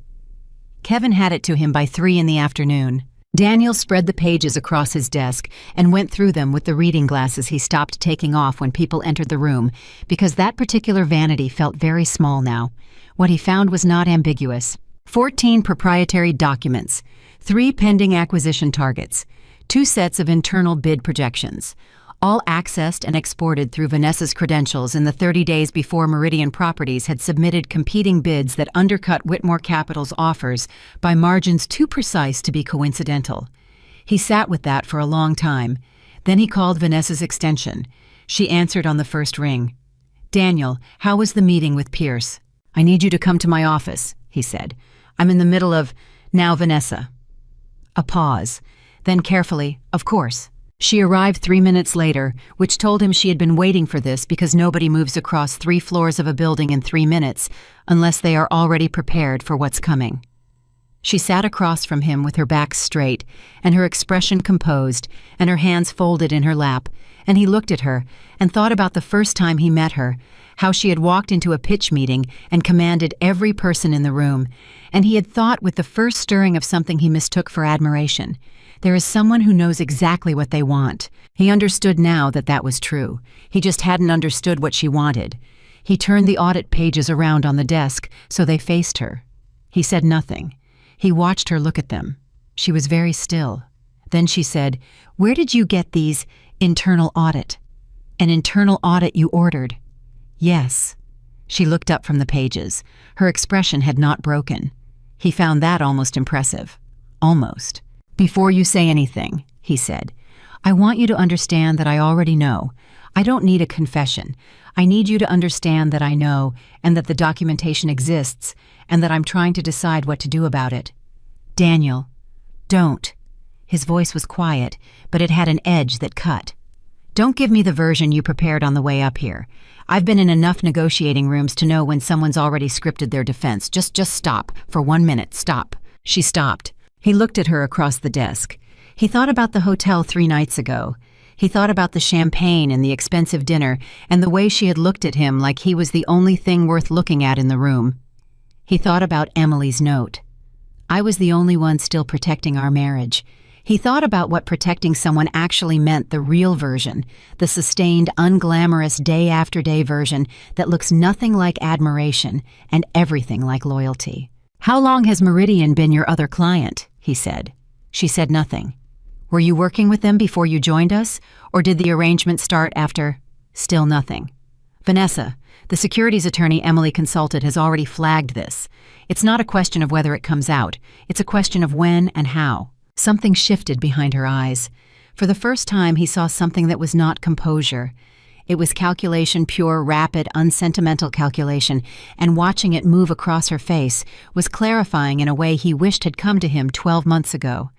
Kevin had it to him by 3 in the afternoon. Daniel spread the pages across his desk and went through them with the reading glasses he stopped taking off when people entered the room, because that particular vanity felt very small now. What he found was not ambiguous. 14 proprietary documents, 3 pending acquisition targets, 2 sets of internal bid projections, all accessed and exported through Vanessa's credentials in the 30 days before Meridian Properties had submitted competing bids that undercut Whitmore Capital's offers by margins too precise to be coincidental. He sat with that for a long time. Then he called Vanessa's extension. She answered on the first ring. "Daniel, how was the meeting with Pierce?" "I need you to come to my office," he said. "I'm in the middle of, now Vanessa." A pause. Then carefully, "Of course." She arrived 3 minutes later, which told him she had been waiting for this because nobody moves across 3 floors of a building in 3 minutes unless they are already prepared for what's coming. She sat across from him with her back straight and her expression composed and her hands folded in her lap, and he looked at her and thought about the first time he met her, how she had walked into a pitch meeting and commanded every person in the room, and he had thought with the first stirring of something he mistook for admiration. There is someone who knows exactly what they want. He understood now that that was true. He just hadn't understood what she wanted. He turned the audit pages around on the desk so they faced her. He said nothing. He watched her look at them. She was very still. Then she said, "Where did you get these internal audit?" "An internal audit you ordered?" "Yes." She looked up from the pages. Her expression had not broken. He found that almost impressive. Almost. "Before you say anything," he said, "I want you to understand that I already know. I don't need a confession. I need you to understand that I know and that the documentation exists and that I'm trying to decide what to do about it." "Daniel, don't." His voice was quiet, but it had an edge that cut. "Don't give me the version you prepared on the way up here. I've been in enough negotiating rooms to know when someone's already scripted their defense. Just stop. For 1 minute, stop." She stopped. He looked at her across the desk. He thought about the hotel 3 nights ago. He thought about the champagne and the expensive dinner and the way she had looked at him like he was the only thing worth looking at in the room. He thought about Emily's note. "I was the only one still protecting our marriage." He thought about what protecting someone actually meant, the real version, the sustained, unglamorous day-after-day version that looks nothing like admiration and everything like loyalty. "How long has Meridian been your other client?" he said. She said nothing. "Were you working with them before you joined us, or did the arrangement start after?" Still nothing. "Vanessa, the securities attorney Emily consulted has already flagged this. It's not a question of whether it comes out. It's a question of when and how." Something shifted behind her eyes. For the first time, he saw something that was not composure. It was calculation, pure, rapid, unsentimental calculation, and watching it move across her face was clarifying in a way he wished had come to him 12 months ago.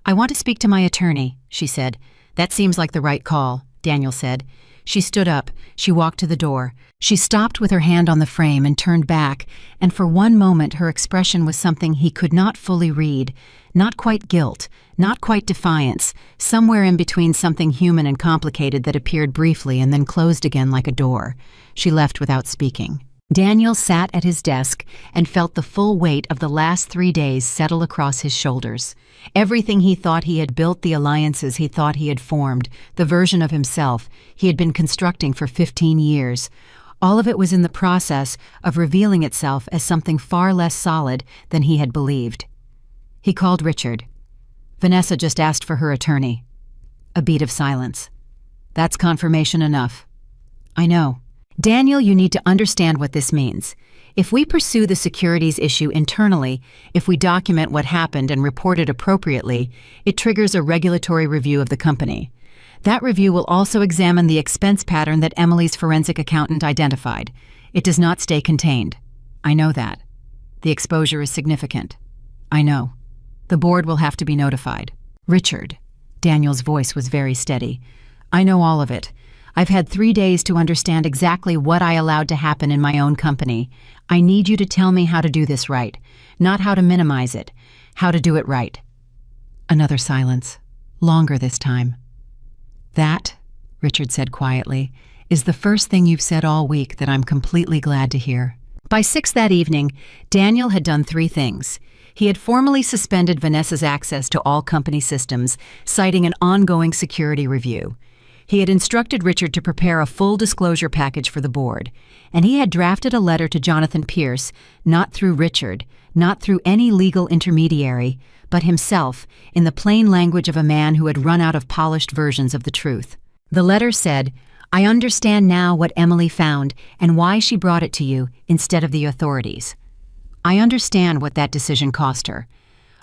"I want to speak to my attorney," she said. "That seems like the right call," Daniel said. She stood up. She walked to the door. She stopped with her hand on the frame and turned back, and for one moment her expression was something he could not fully read. Not quite guilt, not quite defiance, somewhere in between something human and complicated that appeared briefly and then closed again like a door. She left without speaking. Daniel sat at his desk and felt the full weight of the last 3 days settle across his shoulders. Everything he thought he had built, the alliances he thought he had formed, the version of himself he had been constructing for 15 years, all of it was in the process of revealing itself as something far less solid than he had believed. He called Richard. "Vanessa just asked for her attorney." A beat of silence. "That's confirmation enough." "I know." "Daniel, you need to understand what this means. If we pursue the securities issue internally, if we document what happened and report it appropriately, it triggers a regulatory review of the company. That review will also examine the expense pattern that Emily's forensic accountant identified. It does not stay contained. I know that. The exposure is significant. I know. The board will have to be notified." "Richard," Daniel's voice was very steady, "I know all of it. I've had 3 days to understand exactly what I allowed to happen in my own company. I need you to tell me how to do this right, not how to minimize it, how to do it right." Another silence, longer this time. "That," Richard said quietly, "is the first thing you've said all week that I'm completely glad to hear." By 6 that evening, Daniel had done 3 things. He had formally suspended Vanessa's access to all company systems, citing an ongoing security review. He had instructed Richard to prepare a full disclosure package for the board, and he had drafted a letter to Jonathan Pierce, not through Richard, not through any legal intermediary, but himself, in the plain language of a man who had run out of polished versions of the truth. The letter said, "I understand now what Emily found and why she brought it to you instead of the authorities. I understand what that decision cost her.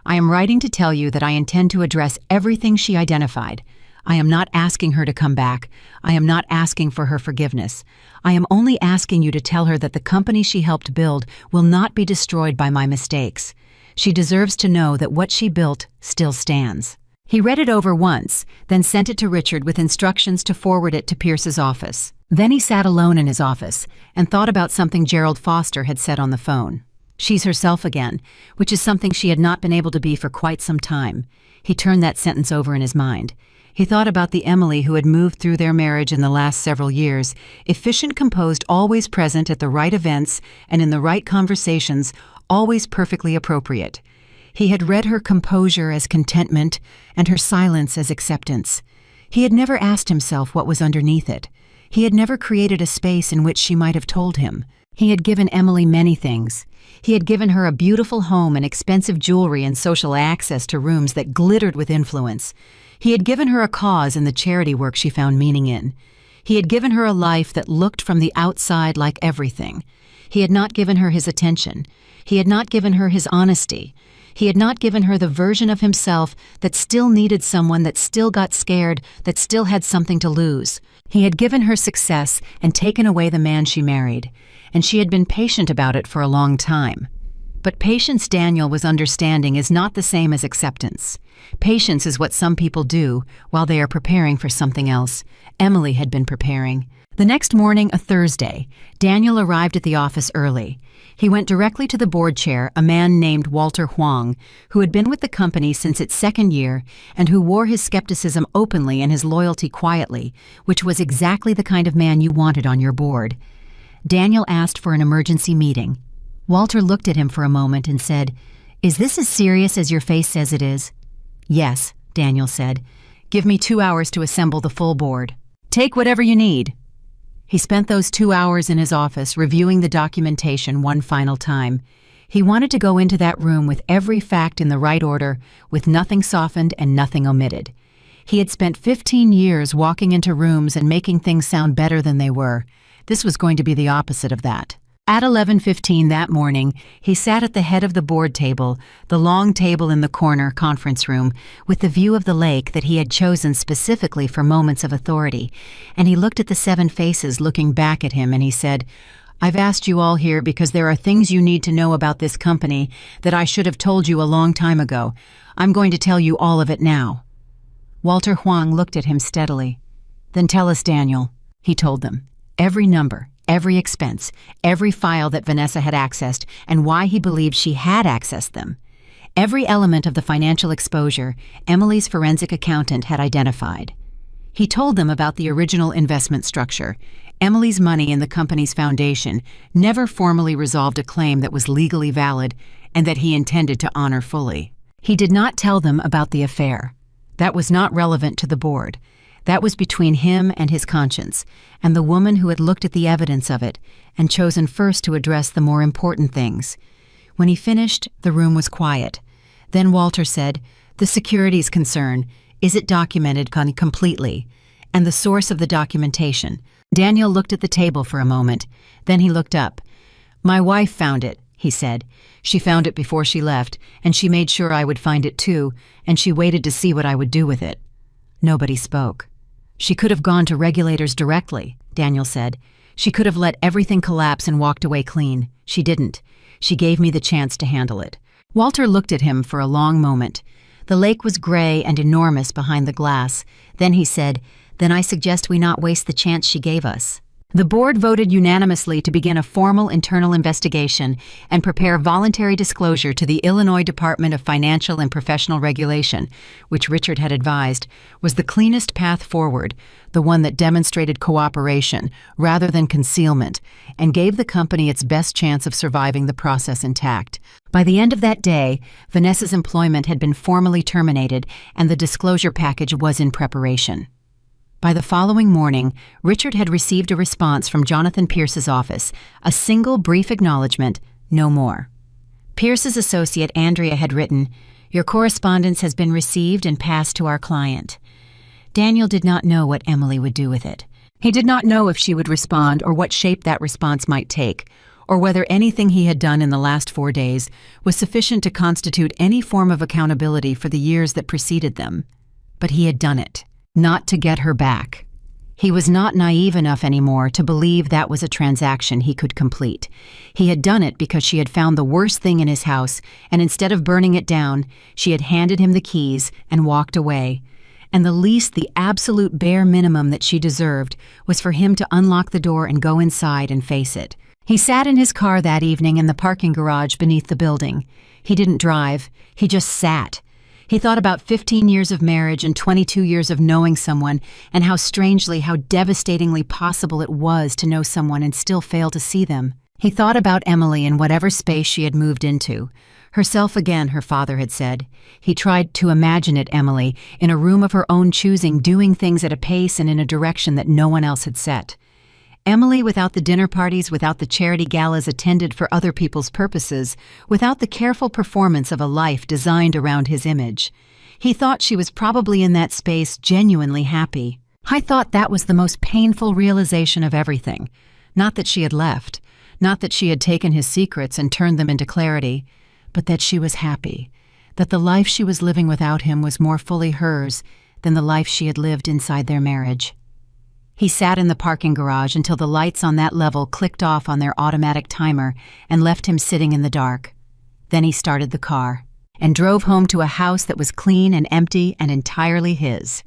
I am writing to tell you that I intend to address everything she identified. I am not asking her to come back. I am not asking for her forgiveness. I am only asking you to tell her that the company she helped build will not be destroyed by my mistakes. She deserves to know that what she built still stands." He read it over once, then sent it to Richard with instructions to forward it to Pierce's office. Then he sat alone in his office and thought about something Gerald Foster had said on the phone. She's herself again, which is something she had not been able to be for quite some time. He turned that sentence over in his mind. He thought about the Emily who had moved through their marriage in the last several years, efficient, composed, always present at the right events and in the right conversations, always perfectly appropriate. He had read her composure as contentment and her silence as acceptance. He had never asked himself what was underneath it. He had never created a space in which she might have told him. He had given Emily many things. He had given her a beautiful home and expensive jewelry and social access to rooms that glittered with influence. He had given her a cause in the charity work she found meaning in. He had given her a life that looked from the outside like everything. He had not given her his attention. He had not given her his honesty. He had not given her the version of himself that still needed someone, that still got scared, that still had something to lose. He had given her success and taken away the man she married, and she had been patient about it for a long time. But patience, Daniel was understanding, is not the same as acceptance. Patience is what some people do while they are preparing for something else. Emily had been preparing. The next morning, a Thursday, Daniel arrived at the office early. He went directly to the board chair, a man named Walter Huang, who had been with the company since its second year and who wore his skepticism openly and his loyalty quietly, which was exactly the kind of man you wanted on your board. Daniel asked for an emergency meeting. Walter looked at him for a moment and said, "Is this as serious as your face says it is?" "Yes," Daniel said. "Give me 2 hours to assemble the full board." "Take whatever you need." He spent those 2 hours in his office reviewing the documentation one final time. He wanted to go into that room with every fact in the right order, with nothing softened and nothing omitted. He had spent 15 years walking into rooms and making things sound better than they were. This was going to be the opposite of that. At 11:15 that morning, he sat at the head of the board table, the long table in the corner conference room, with the view of the lake that he had chosen specifically for moments of authority, and he looked at the 7 faces looking back at him and he said, "I've asked you all here because there are things you need to know about this company that I should have told you a long time ago. I'm going to tell you all of it now." Walter Huang looked at him steadily. "Then tell us, Daniel," he told them. Every number, every expense, every file that Vanessa had accessed, and why he believed she had accessed them. Every element of the financial exposure Emily's forensic accountant had identified. He told them about the original investment structure. Emily's money in the company's foundation never formally resolved a claim that was legally valid and that he intended to honor fully. He did not tell them about the affair. That was not relevant to the board. That was between him and his conscience, and the woman who had looked at the evidence of it and chosen first to address the more important things. When he finished, the room was quiet. Then Walter said, "The securities concern, is it documented completely? And the source of the documentation?" Daniel looked at the table for a moment. Then he looked up. "My wife found it," he said. "She found it before she left, and she made sure I would find it too, and she waited to see what I would do with it." Nobody spoke. "She could have gone to regulators directly," Daniel said. "She could have let everything collapse and walked away clean. She didn't. She gave me the chance to handle it." Walter looked at him for a long moment. The lake was gray and enormous behind the glass. Then he said, "Then I suggest we not waste the chance she gave us." The board voted unanimously to begin a formal internal investigation and prepare voluntary disclosure to the Illinois Department of Financial and Professional Regulation, which Richard had advised was the cleanest path forward, the one that demonstrated cooperation rather than concealment, and gave the company its best chance of surviving the process intact. By the end of that day, Vanessa's employment had been formally terminated and the disclosure package was in preparation. By the following morning, Richard had received a response from Jonathan Pierce's office, a single brief acknowledgement, no more. Pierce's associate Andrea had written, "Your correspondence has been received and passed to our client." Daniel did not know what Emily would do with it. He did not know if she would respond or what shape that response might take, or whether anything he had done in the last 4 days was sufficient to constitute any form of accountability for the years that preceded them. But he had done it. Not to get her back. He was not naive enough anymore to believe that was a transaction he could complete. He had done it because she had found the worst thing in his house, and instead of burning it down, she had handed him the keys and walked away. And the absolute bare minimum that she deserved was for him to unlock the door and go inside and face it. He sat in his car that evening in the parking garage beneath the building. He didn't drive, he just sat. He thought about 15 years of marriage and 22 years of knowing someone, and how devastatingly possible it was to know someone and still fail to see them. He thought about Emily in whatever space she had moved into. Herself again, her father had said. He tried to imagine it, Emily, in a room of her own choosing, doing things at a pace and in a direction that no one else had set. Emily without the dinner parties, without the charity galas attended for other people's purposes, without the careful performance of a life designed around his image. He thought she was probably in that space genuinely happy. I thought that was the most painful realization of everything. Not that she had left, not that she had taken his secrets and turned them into clarity, but that she was happy, that the life she was living without him was more fully hers than the life she had lived inside their marriage. He sat in the parking garage until the lights on that level clicked off on their automatic timer and left him sitting in the dark. Then he started the car and drove home to a house that was clean and empty and entirely his.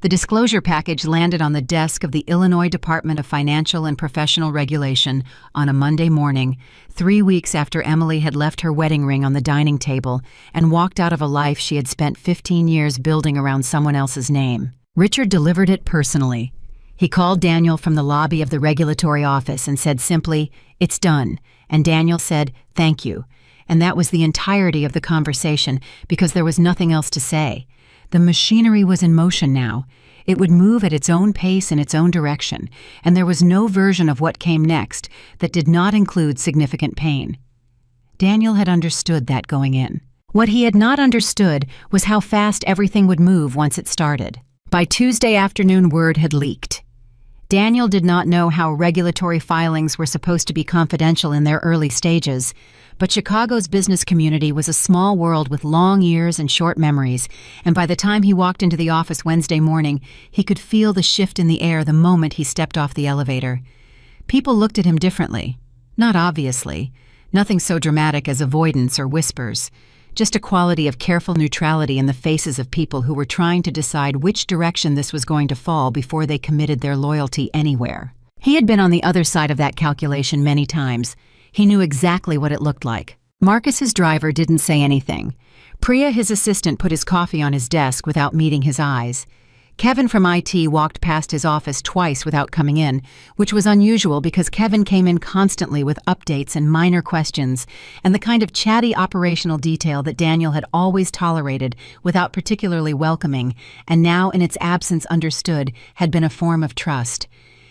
The disclosure package landed on the desk of the Illinois Department of Financial and Professional Regulation on a Monday morning, 3 weeks after Emily had left her wedding ring on the dining table and walked out of a life she had spent 15 years building around someone else's name. Richard delivered it personally. He called Daniel from the lobby of the regulatory office and said simply, "It's done," and Daniel said, "Thank you." And that was the entirety of the conversation, because there was nothing else to say. The machinery was in motion now. It would move at its own pace in its own direction, and there was no version of what came next that did not include significant pain. Daniel had understood that going in. What he had not understood was how fast everything would move once it started. By Tuesday afternoon, word had leaked. Daniel did not know how regulatory filings were supposed to be confidential in their early stages, but Chicago's business community was a small world with long ears and short memories, and by the time he walked into the office Wednesday morning, he could feel the shift in the air the moment he stepped off the elevator. People looked at him differently. Not obviously. Nothing so dramatic as avoidance or whispers. Just a quality of careful neutrality in the faces of people who were trying to decide which direction this was going to fall before they committed their loyalty anywhere. He had been on the other side of that calculation many times. He knew exactly what it looked like. Marcus, his driver, didn't say anything. Priya, his assistant, put his coffee on his desk without meeting his eyes. Kevin from IT walked past his office twice without coming in, which was unusual because Kevin came in constantly with updates and minor questions, and the kind of chatty operational detail that Daniel had always tolerated without particularly welcoming, and now in its absence understood, had been a form of trust.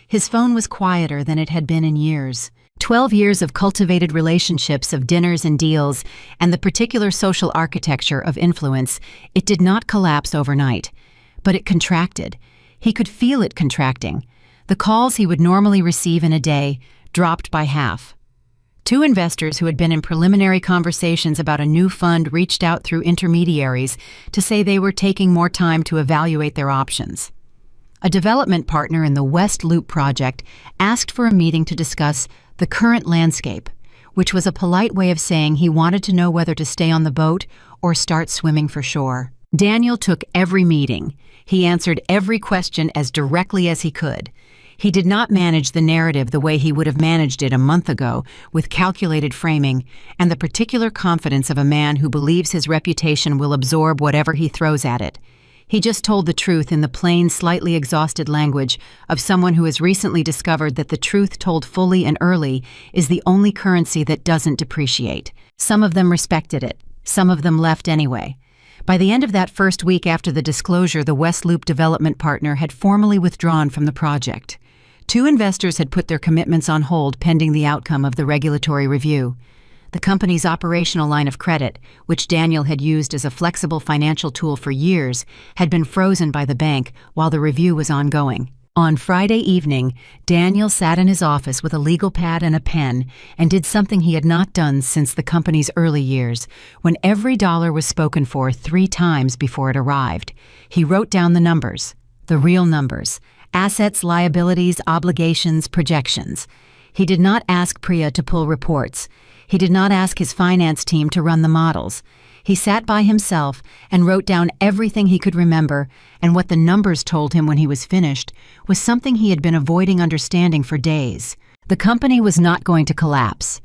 His phone was quieter than it had been in years. 12 years of cultivated relationships, of dinners and deals, and the particular social architecture of influence, it did not collapse overnight. But it contracted. He could feel it contracting. The calls he would normally receive in a day dropped by half. 2 investors who had been in preliminary conversations about a new fund reached out through intermediaries to say they were taking more time to evaluate their options. A development partner in the West Loop project asked for a meeting to discuss the current landscape, which was a polite way of saying he wanted to know whether to stay on the boat or start swimming for shore. Daniel took every meeting. He answered every question as directly as he could. He did not manage the narrative the way he would have managed it a month ago, with calculated framing and the particular confidence of a man who believes his reputation will absorb whatever he throws at it. He just told the truth in the plain, slightly exhausted language of someone who has recently discovered that the truth told fully and early is the only currency that doesn't depreciate. Some of them respected it. Some of them left anyway. By the end of that first week after the disclosure, the West Loop development partner had formally withdrawn from the project. 2 investors had put their commitments on hold pending the outcome of the regulatory review. The company's operational line of credit, which Daniel had used as a flexible financial tool for years, had been frozen by the bank while the review was ongoing. On Friday evening, Daniel sat in his office with a legal pad and a pen and did something he had not done since the company's early years, when every dollar was spoken for 3 times before it arrived. He wrote down the numbers, the real numbers, assets, liabilities, obligations, projections. He did not ask Priya to pull reports. He did not ask his finance team to run the models. He sat by himself and wrote down everything he could remember, and what the numbers told him when he was finished was something he had been avoiding understanding for days. The company was not going to collapse,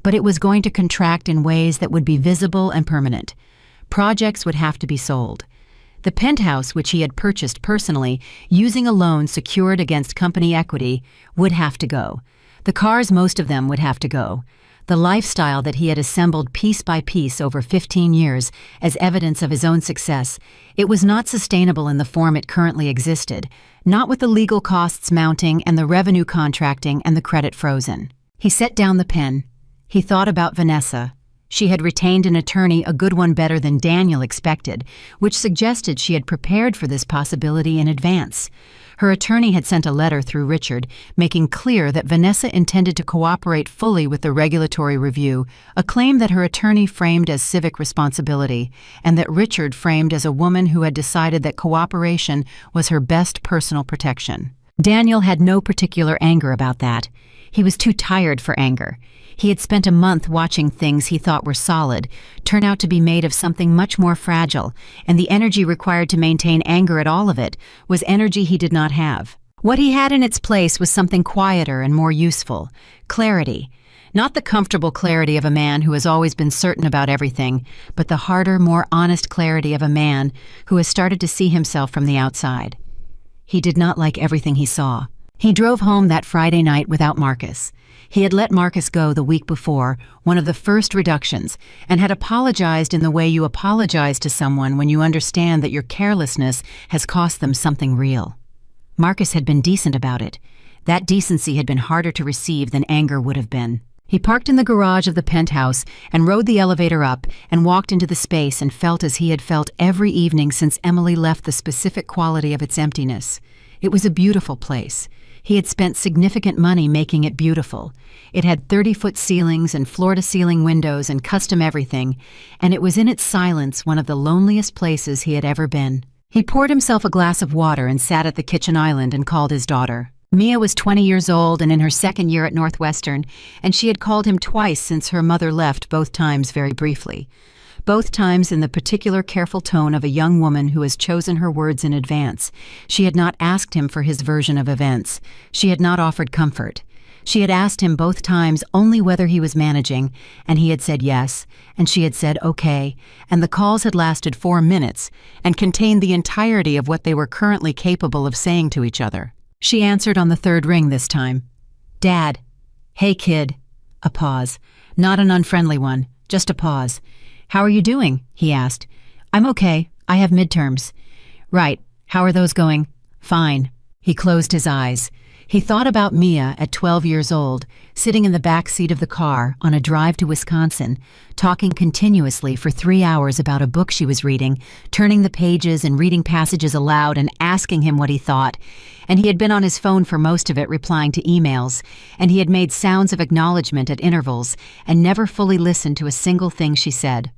but it was going to contract in ways that would be visible and permanent. Projects would have to be sold. The penthouse, which he had purchased personally, using a loan secured against company equity, would have to go. The cars, most of them, would have to go. The lifestyle that he had assembled piece by piece over 15 years as evidence of his own success, it was not sustainable in the form it currently existed, not with the legal costs mounting and the revenue contracting and the credit frozen. He set down the pen. He thought about Vanessa. She had retained an attorney, a good one better than Daniel expected, which suggested she had prepared for this possibility in advance. Her attorney had sent a letter through Richard, making clear that Vanessa intended to cooperate fully with the regulatory review, a claim that her attorney framed as civic responsibility, and that Richard framed as a woman who had decided that cooperation was her best personal protection. Daniel had no particular anger about that. He was too tired for anger. He had spent a month watching things he thought were solid turn out to be made of something much more fragile, and the energy required to maintain anger at all of it was energy he did not have. What he had in its place was something quieter and more useful: clarity. Not the comfortable clarity of a man who has always been certain about everything, but the harder, more honest clarity of a man who has started to see himself from the outside. He did not like everything he saw. He drove home that Friday night without Marcus. He had let Marcus go the week before, one of the first reductions, and had apologized in the way you apologize to someone when you understand that your carelessness has cost them something real. Marcus had been decent about it. That decency had been harder to receive than anger would have been. He parked in the garage of the penthouse and rode the elevator up and walked into the space and felt as he had felt every evening since Emily left the specific quality of its emptiness. It was a beautiful place. He had spent significant money making it beautiful. It had 30-foot ceilings and floor-to-ceiling windows and custom everything, and it was in its silence one of the loneliest places he had ever been. He poured himself a glass of water and sat at the kitchen island and called his daughter. Mia was 20 years old and in her second year at Northwestern, and she had called him twice since her mother left, both times very briefly. Both times in the particular careful tone of a young woman who has chosen her words in advance. She had not asked him for his version of events. She had not offered comfort. She had asked him both times only whether he was managing, and he had said yes, and she had said okay, and the calls had lasted 4 minutes and contained the entirety of what they were currently capable of saying to each other. She answered on the third ring this time. "Dad." "Hey, kid." A pause. Not an unfriendly one, just a pause. "How are you doing?" he asked. "I'm okay. I have midterms." "Right. How are those going?" "Fine." He closed his eyes. He thought about Mia at 12 years old, sitting in the back seat of the car on a drive to Wisconsin, talking continuously for 3 hours about a book she was reading, turning the pages and reading passages aloud and asking him what he thought. And he had been on his phone for most of it, replying to emails, and he had made sounds of acknowledgement at intervals and never fully listened to a single thing she said.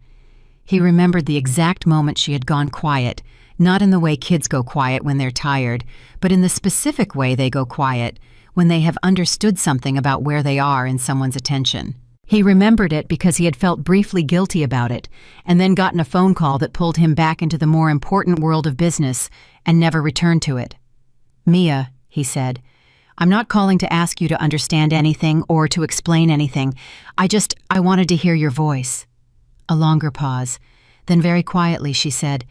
He remembered the exact moment she had gone quiet, not in the way kids go quiet when they're tired, but in the specific way they go quiet when they have understood something about where they are in someone's attention. He remembered it because he had felt briefly guilty about it, and then gotten a phone call that pulled him back into the more important world of business and never returned to it. "Mia," he said, "I'm not calling to ask you to understand anything or to explain anything. I wanted to hear your voice." A longer pause. Then very quietly she said,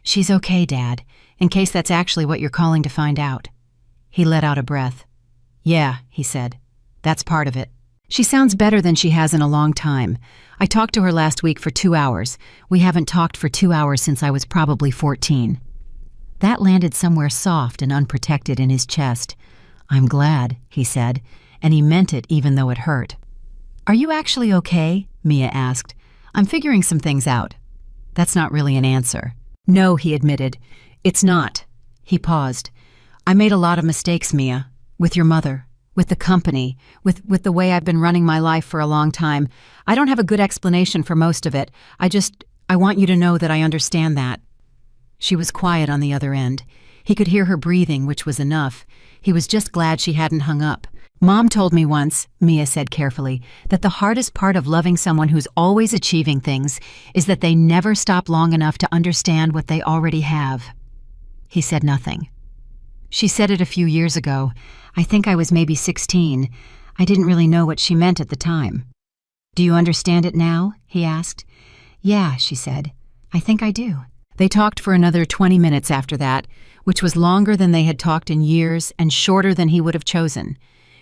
"She's okay, Dad, in case that's actually what you're calling to find out." He let out a breath. "Yeah," he said. "That's part of it. She sounds better than she has in a long time. I talked to her last week for 2 hours. We haven't talked for 2 hours since I was probably 14. That landed somewhere soft and unprotected in his chest. "I'm glad," he said, and he meant it even though it hurt. "Are you actually okay?" Mia asked. "I'm figuring some things out." That's not really an answer. "No," he admitted. "It's not." He paused. "I made a lot of mistakes, Mia. With your mother. With the company. With the way I've been running my life for a long time. I don't have a good explanation for most of it. I want you to know that I understand that." She was quiet on the other end. He could hear her breathing, which was enough. He was just glad she hadn't hung up. "Mom told me once," Mia said carefully, "that the hardest part of loving someone who's always achieving things is that they never stop long enough to understand what they already have." He said nothing. "She said it a few years ago. I think I was maybe 16. I didn't really know what she meant at the time. Do you understand it now? He asked. Yeah, she said. I think I do. They talked for another 20 minutes after that, which was longer than they had talked in years and shorter than he would have chosen.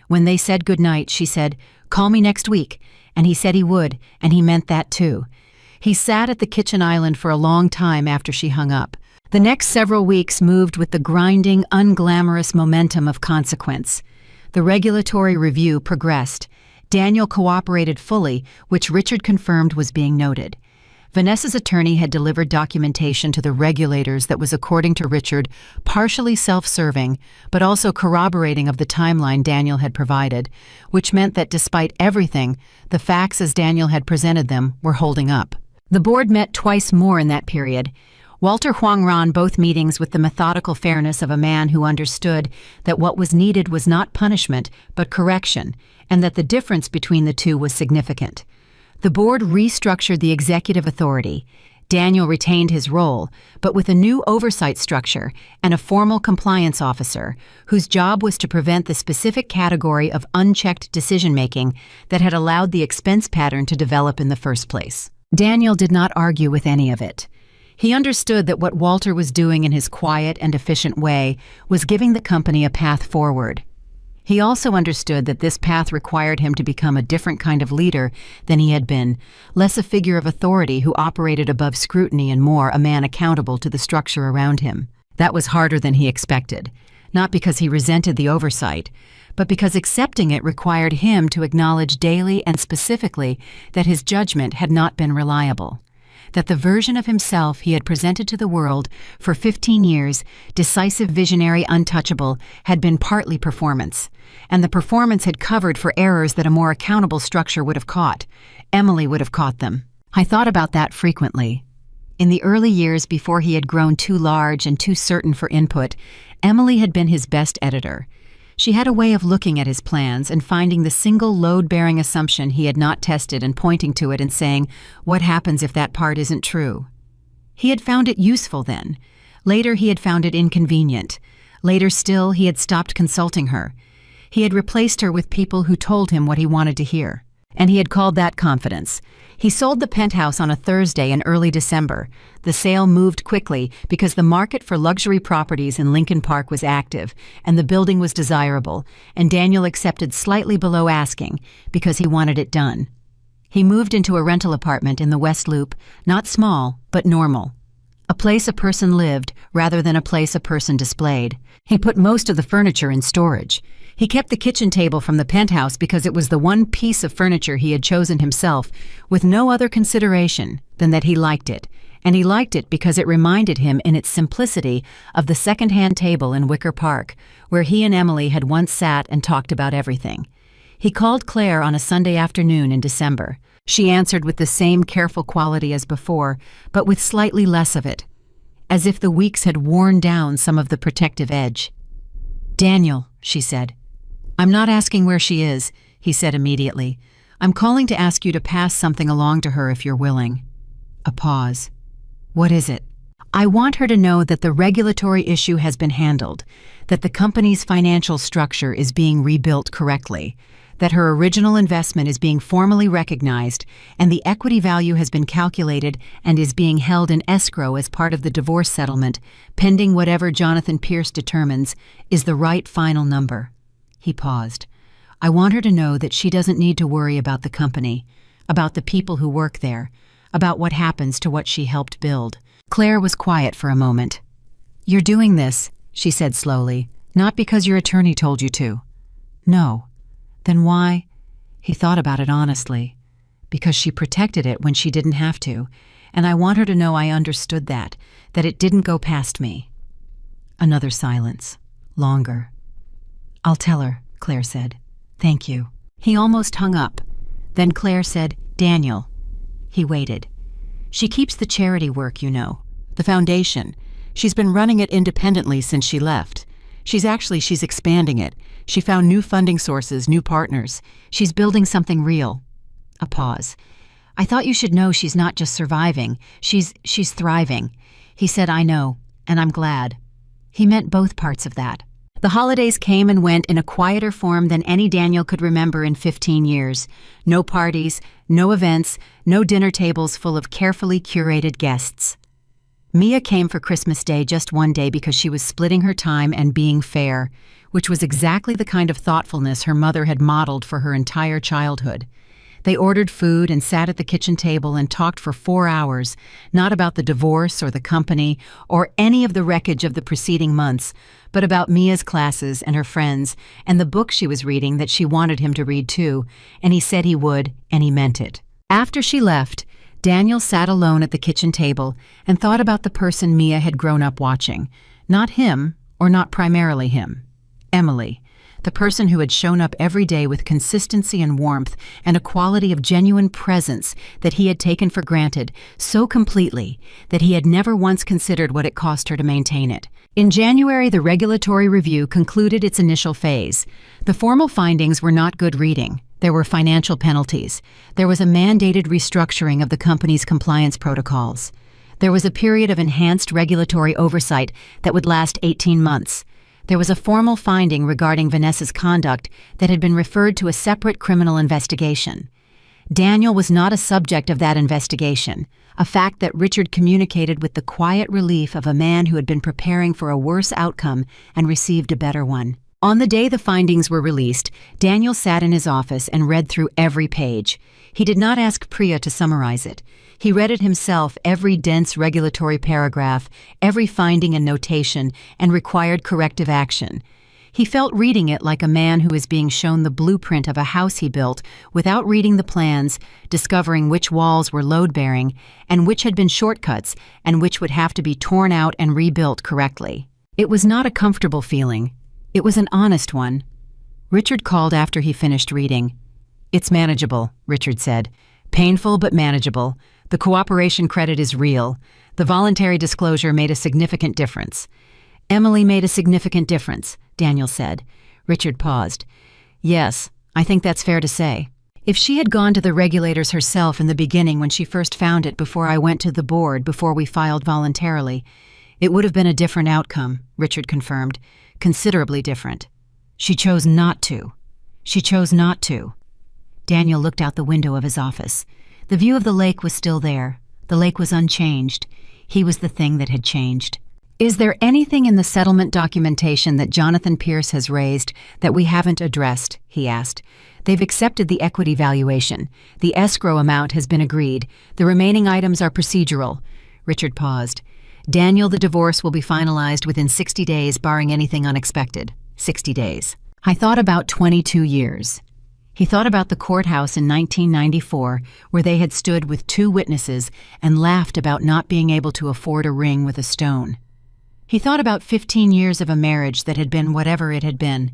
When they said goodnight, she said, "Call me next week," and he said he would, and he meant that too. He sat at the kitchen island for a long time after she hung up. The next several weeks moved with the grinding, unglamorous momentum of consequence. The regulatory review progressed. Daniel cooperated fully, which Richard confirmed was being noted. Vanessa's attorney had delivered documentation to the regulators that was, according to Richard, partially self-serving, but also corroborating of the timeline Daniel had provided, which meant that despite everything, the facts as Daniel had presented them were holding up. The board met twice more in that period. Walter Huang ran both meetings with the methodical fairness of a man who understood that what was needed was not punishment, but correction, and that the difference between the two was significant. The board restructured the executive authority. Daniel retained his role, but with a new oversight structure and a formal compliance officer, whose job was to prevent the specific category of unchecked decision-making that had allowed the expense pattern to develop in the first place. Daniel did not argue with any of it. He understood that what Walter was doing in his quiet and efficient way was giving the company a path forward. He also understood that this path required him to become a different kind of leader than he had been, less a figure of authority who operated above scrutiny and more a man accountable to the structure around him. That was harder than he expected, not because he resented the oversight, but because accepting it required him to acknowledge daily and specifically that his judgment had not been reliable. That the version of himself he had presented to the world for 15 years, decisive, visionary, untouchable, had been partly performance, and the performance had covered for errors that a more accountable structure would have caught. Emily would have caught them. I thought about that frequently. In the early years before he had grown too large and too certain for input, Emily had been his best editor. She had a way of looking at his plans and finding the single load-bearing assumption he had not tested and pointing to it and saying, "What happens if that part isn't true?" He had found it useful then. Later he had found it inconvenient. Later still he had stopped consulting her. He had replaced her with people who told him what he wanted to hear. And he had called that confidence. He sold the penthouse on a Thursday in early December. The sale moved quickly because the market for luxury properties in Lincoln Park was active, and the building was desirable, and Daniel accepted slightly below asking because he wanted it done. He moved into a rental apartment in the West Loop, not small, but normal. A place a person lived rather than a place a person displayed. He put most of the furniture in storage. He kept the kitchen table from the penthouse because it was the one piece of furniture he had chosen himself, with no other consideration than that he liked it, and he liked it because it reminded him in its simplicity of the second-hand table in Wicker Park, where he and Emily had once sat and talked about everything. He called Claire on a Sunday afternoon in December. She answered with the same careful quality as before, but with slightly less of it, as if the weeks had worn down some of the protective edge. "Daniel," she said. "I'm not asking where she is," he said immediately. "I'm calling to ask you to pass something along to her if you're willing." A pause. "What is it?" "I want her to know that the regulatory issue has been handled, that the company's financial structure is being rebuilt correctly, that her original investment is being formally recognized, and the equity value has been calculated and is being held in escrow as part of the divorce settlement, pending whatever Jonathan Pierce determines is the right final number." He paused. "I want her to know that she doesn't need to worry about the company, about the people who work there, about what happens to what she helped build." Claire was quiet for a moment. "You're doing this," she said slowly, "not because your attorney told you to." "No." "Then why?" He thought about it honestly. "Because she protected it when she didn't have to, and I want her to know I understood that it didn't go past me." Another silence. Longer. "I'll tell her," Claire said. "Thank you." He almost hung up. Then Claire said, "Daniel." He waited. "She keeps the charity work, you know, the foundation. She's been running it independently since she left. She's expanding it. She found new funding sources, new partners. She's building something real." A pause. "I thought you should know she's not just surviving. She's thriving." He said, "I know, and I'm glad." He meant both parts of that. The holidays came and went in a quieter form than any Daniel could remember in 15 years. No parties, no events, no dinner tables full of carefully curated guests. Mia came for Christmas Day just one day because she was splitting her time and being fair, which was exactly the kind of thoughtfulness her mother had modeled for her entire childhood. They ordered food and sat at the kitchen table and talked for 4 hours, not about the divorce or the company or any of the wreckage of the preceding months, but about Mia's classes and her friends and the book she was reading that she wanted him to read too, and he said he would, and he meant it. After she left, Daniel sat alone at the kitchen table and thought about the person Mia had grown up watching. Not him, or not primarily him. Emily. The person who had shown up every day with consistency and warmth and a quality of genuine presence that he had taken for granted so completely that he had never once considered what it cost her to maintain it. In January, the regulatory review concluded its initial phase. The formal findings were not good reading. There were financial penalties. There was a mandated restructuring of the company's compliance protocols. There was a period of enhanced regulatory oversight that would last 18 months. There was a formal finding regarding Vanessa's conduct that had been referred to a separate criminal investigation. Daniel was not a subject of that investigation, a fact that Richard communicated with the quiet relief of a man who had been preparing for a worse outcome and received a better one. On the day the findings were released, Daniel sat in his office and read through every page. He did not ask Priya to summarize it. He read it himself, every dense regulatory paragraph, every finding and notation, and required corrective action. He felt reading it like a man who is being shown the blueprint of a house he built without reading the plans, discovering which walls were load-bearing, and which had been shortcuts, and which would have to be torn out and rebuilt correctly. It was not a comfortable feeling. It was an honest one. Richard called after he finished reading. "It's manageable," Richard said. "Painful but manageable. The cooperation credit is real. The voluntary disclosure made a significant difference." "Emily made a significant difference," Daniel said. Richard paused. "Yes, I think that's fair to say. If she had gone to the regulators herself in the beginning when she first found it before I went to the board before we filed voluntarily, it would have been a different outcome," Richard confirmed. "Considerably different. She chose not to. She chose not to." Daniel looked out the window of his office. The view of the lake was still there. The lake was unchanged. He was the thing that had changed. "Is there anything in the settlement documentation that Jonathan Pierce has raised that we haven't addressed?" he asked. "They've accepted the equity valuation. The escrow amount has been agreed. The remaining items are procedural." Richard paused. "Daniel, the divorce will be finalized within 60 days, barring anything unexpected." 60 days. "I thought about 22 years. He thought about the courthouse in 1994, where they had stood with 2 witnesses and laughed about not being able to afford a ring with a stone. He thought about 15 years of a marriage that had been whatever it had been,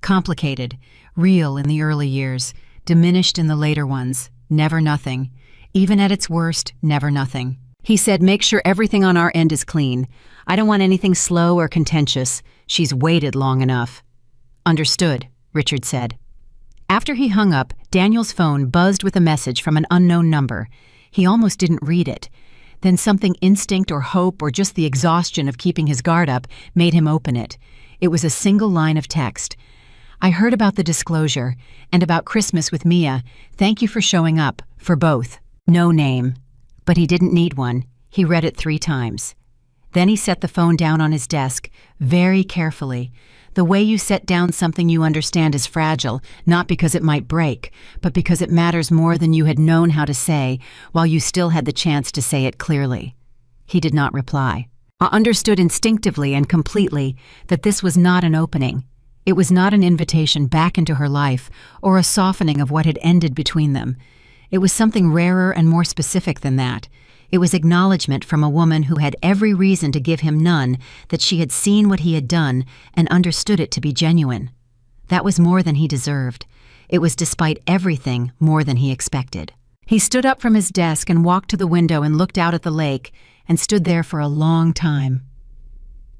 complicated, real in the early years, diminished in the later ones, never nothing. Even at its worst, never nothing. He said, "Make sure everything on our end is clean. I don't want anything slow or contentious. She's waited long enough." "Understood," Richard said. After he hung up, Daniel's phone buzzed with a message from an unknown number. He almost didn't read it. Then something, instinct or hope or just the exhaustion of keeping his guard up, made him open it. It was a single line of text. "I heard about the disclosure and about Christmas with Mia. Thank you for showing up, for both." No name. But he didn't need one. He read it 3 times. Then he set the phone down on his desk, very carefully. The way you set down something you understand is fragile, not because it might break, but because it matters more than you had known how to say, while you still had the chance to say it clearly. He did not reply. I understood instinctively and completely that this was not an opening. It was not an invitation back into her life, or a softening of what had ended between them. It was something rarer and more specific than that. It was acknowledgement from a woman who had every reason to give him none that she had seen what he had done and understood it to be genuine. That was more than he deserved. It was, despite everything, more than he expected. He stood up from his desk and walked to the window and looked out at the lake, and stood there for a long time.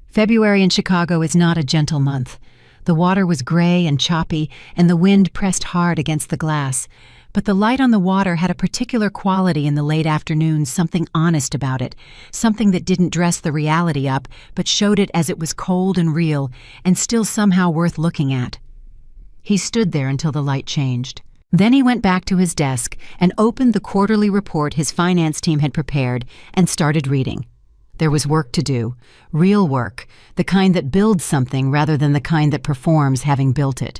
February in Chicago is not a gentle month. The water was gray and choppy, and the wind pressed hard against the glass. But the light on the water had a particular quality in the late afternoon, something honest about it, something that didn't dress the reality up, but showed it as it was cold and real, and still somehow worth looking at. He stood there until the light changed. Then he went back to his desk and opened the quarterly report his finance team had prepared and started reading. There was work to do, real work, the kind that builds something rather than the kind that performs having built it.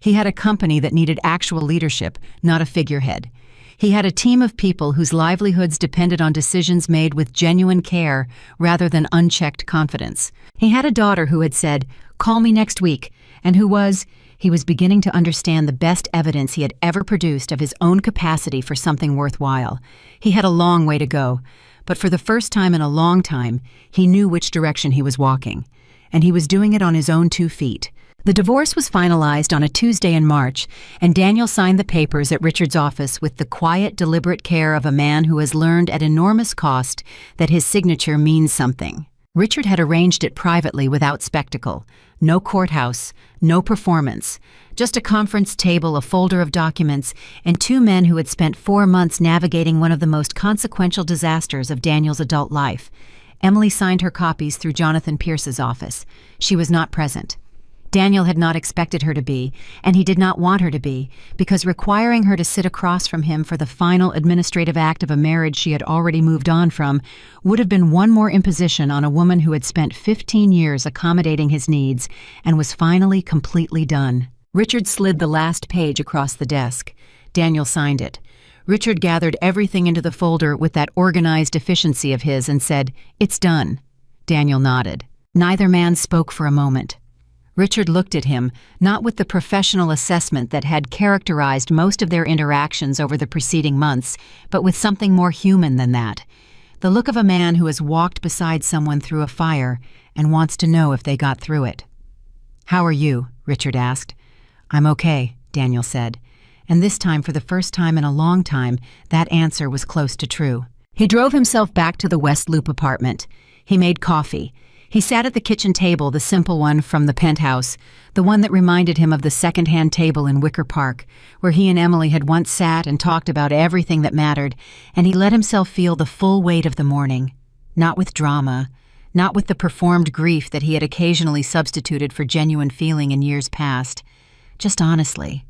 He had a company that needed actual leadership, not a figurehead. He had a team of people whose livelihoods depended on decisions made with genuine care rather than unchecked confidence. He had a daughter who had said, "Call me next week," and he was beginning to understand the best evidence he had ever produced of his own capacity for something worthwhile. He had a long way to go, but for the first time in a long time, he knew which direction he was walking, and he was doing it on his own 2 feet. The divorce was finalized on a Tuesday in March, and Daniel signed the papers at Richard's office with the quiet, deliberate care of a man who has learned at enormous cost that his signature means something. Richard had arranged it privately without spectacle. No courthouse, no performance, just a conference table, a folder of documents, and 2 men who had spent 4 months navigating one of the most consequential disasters of Daniel's adult life. Emily signed her copies through Jonathan Pierce's office. She was not present. Daniel had not expected her to be, and he did not want her to be, because requiring her to sit across from him for the final administrative act of a marriage she had already moved on from would have been one more imposition on a woman who had spent 15 years accommodating his needs and was finally completely done. Richard slid the last page across the desk. Daniel signed it. Richard gathered everything into the folder with that organized efficiency of his and said, "It's done." Daniel nodded. Neither man spoke for a moment. Richard looked at him, not with the professional assessment that had characterized most of their interactions over the preceding months, but with something more human than that. The look of a man who has walked beside someone through a fire and wants to know if they got through it. "How are you?" Richard asked. "I'm okay," Daniel said. And this time, for the first time in a long time, that answer was close to true. He drove himself back to the West Loop apartment. He made coffee. He sat at the kitchen table, the simple one from the penthouse, the one that reminded him of the second-hand table in Wicker Park, where he and Emily had once sat and talked about everything that mattered, and he let himself feel the full weight of the morning. Not with drama, not with the performed grief that he had occasionally substituted for genuine feeling in years past, just honestly.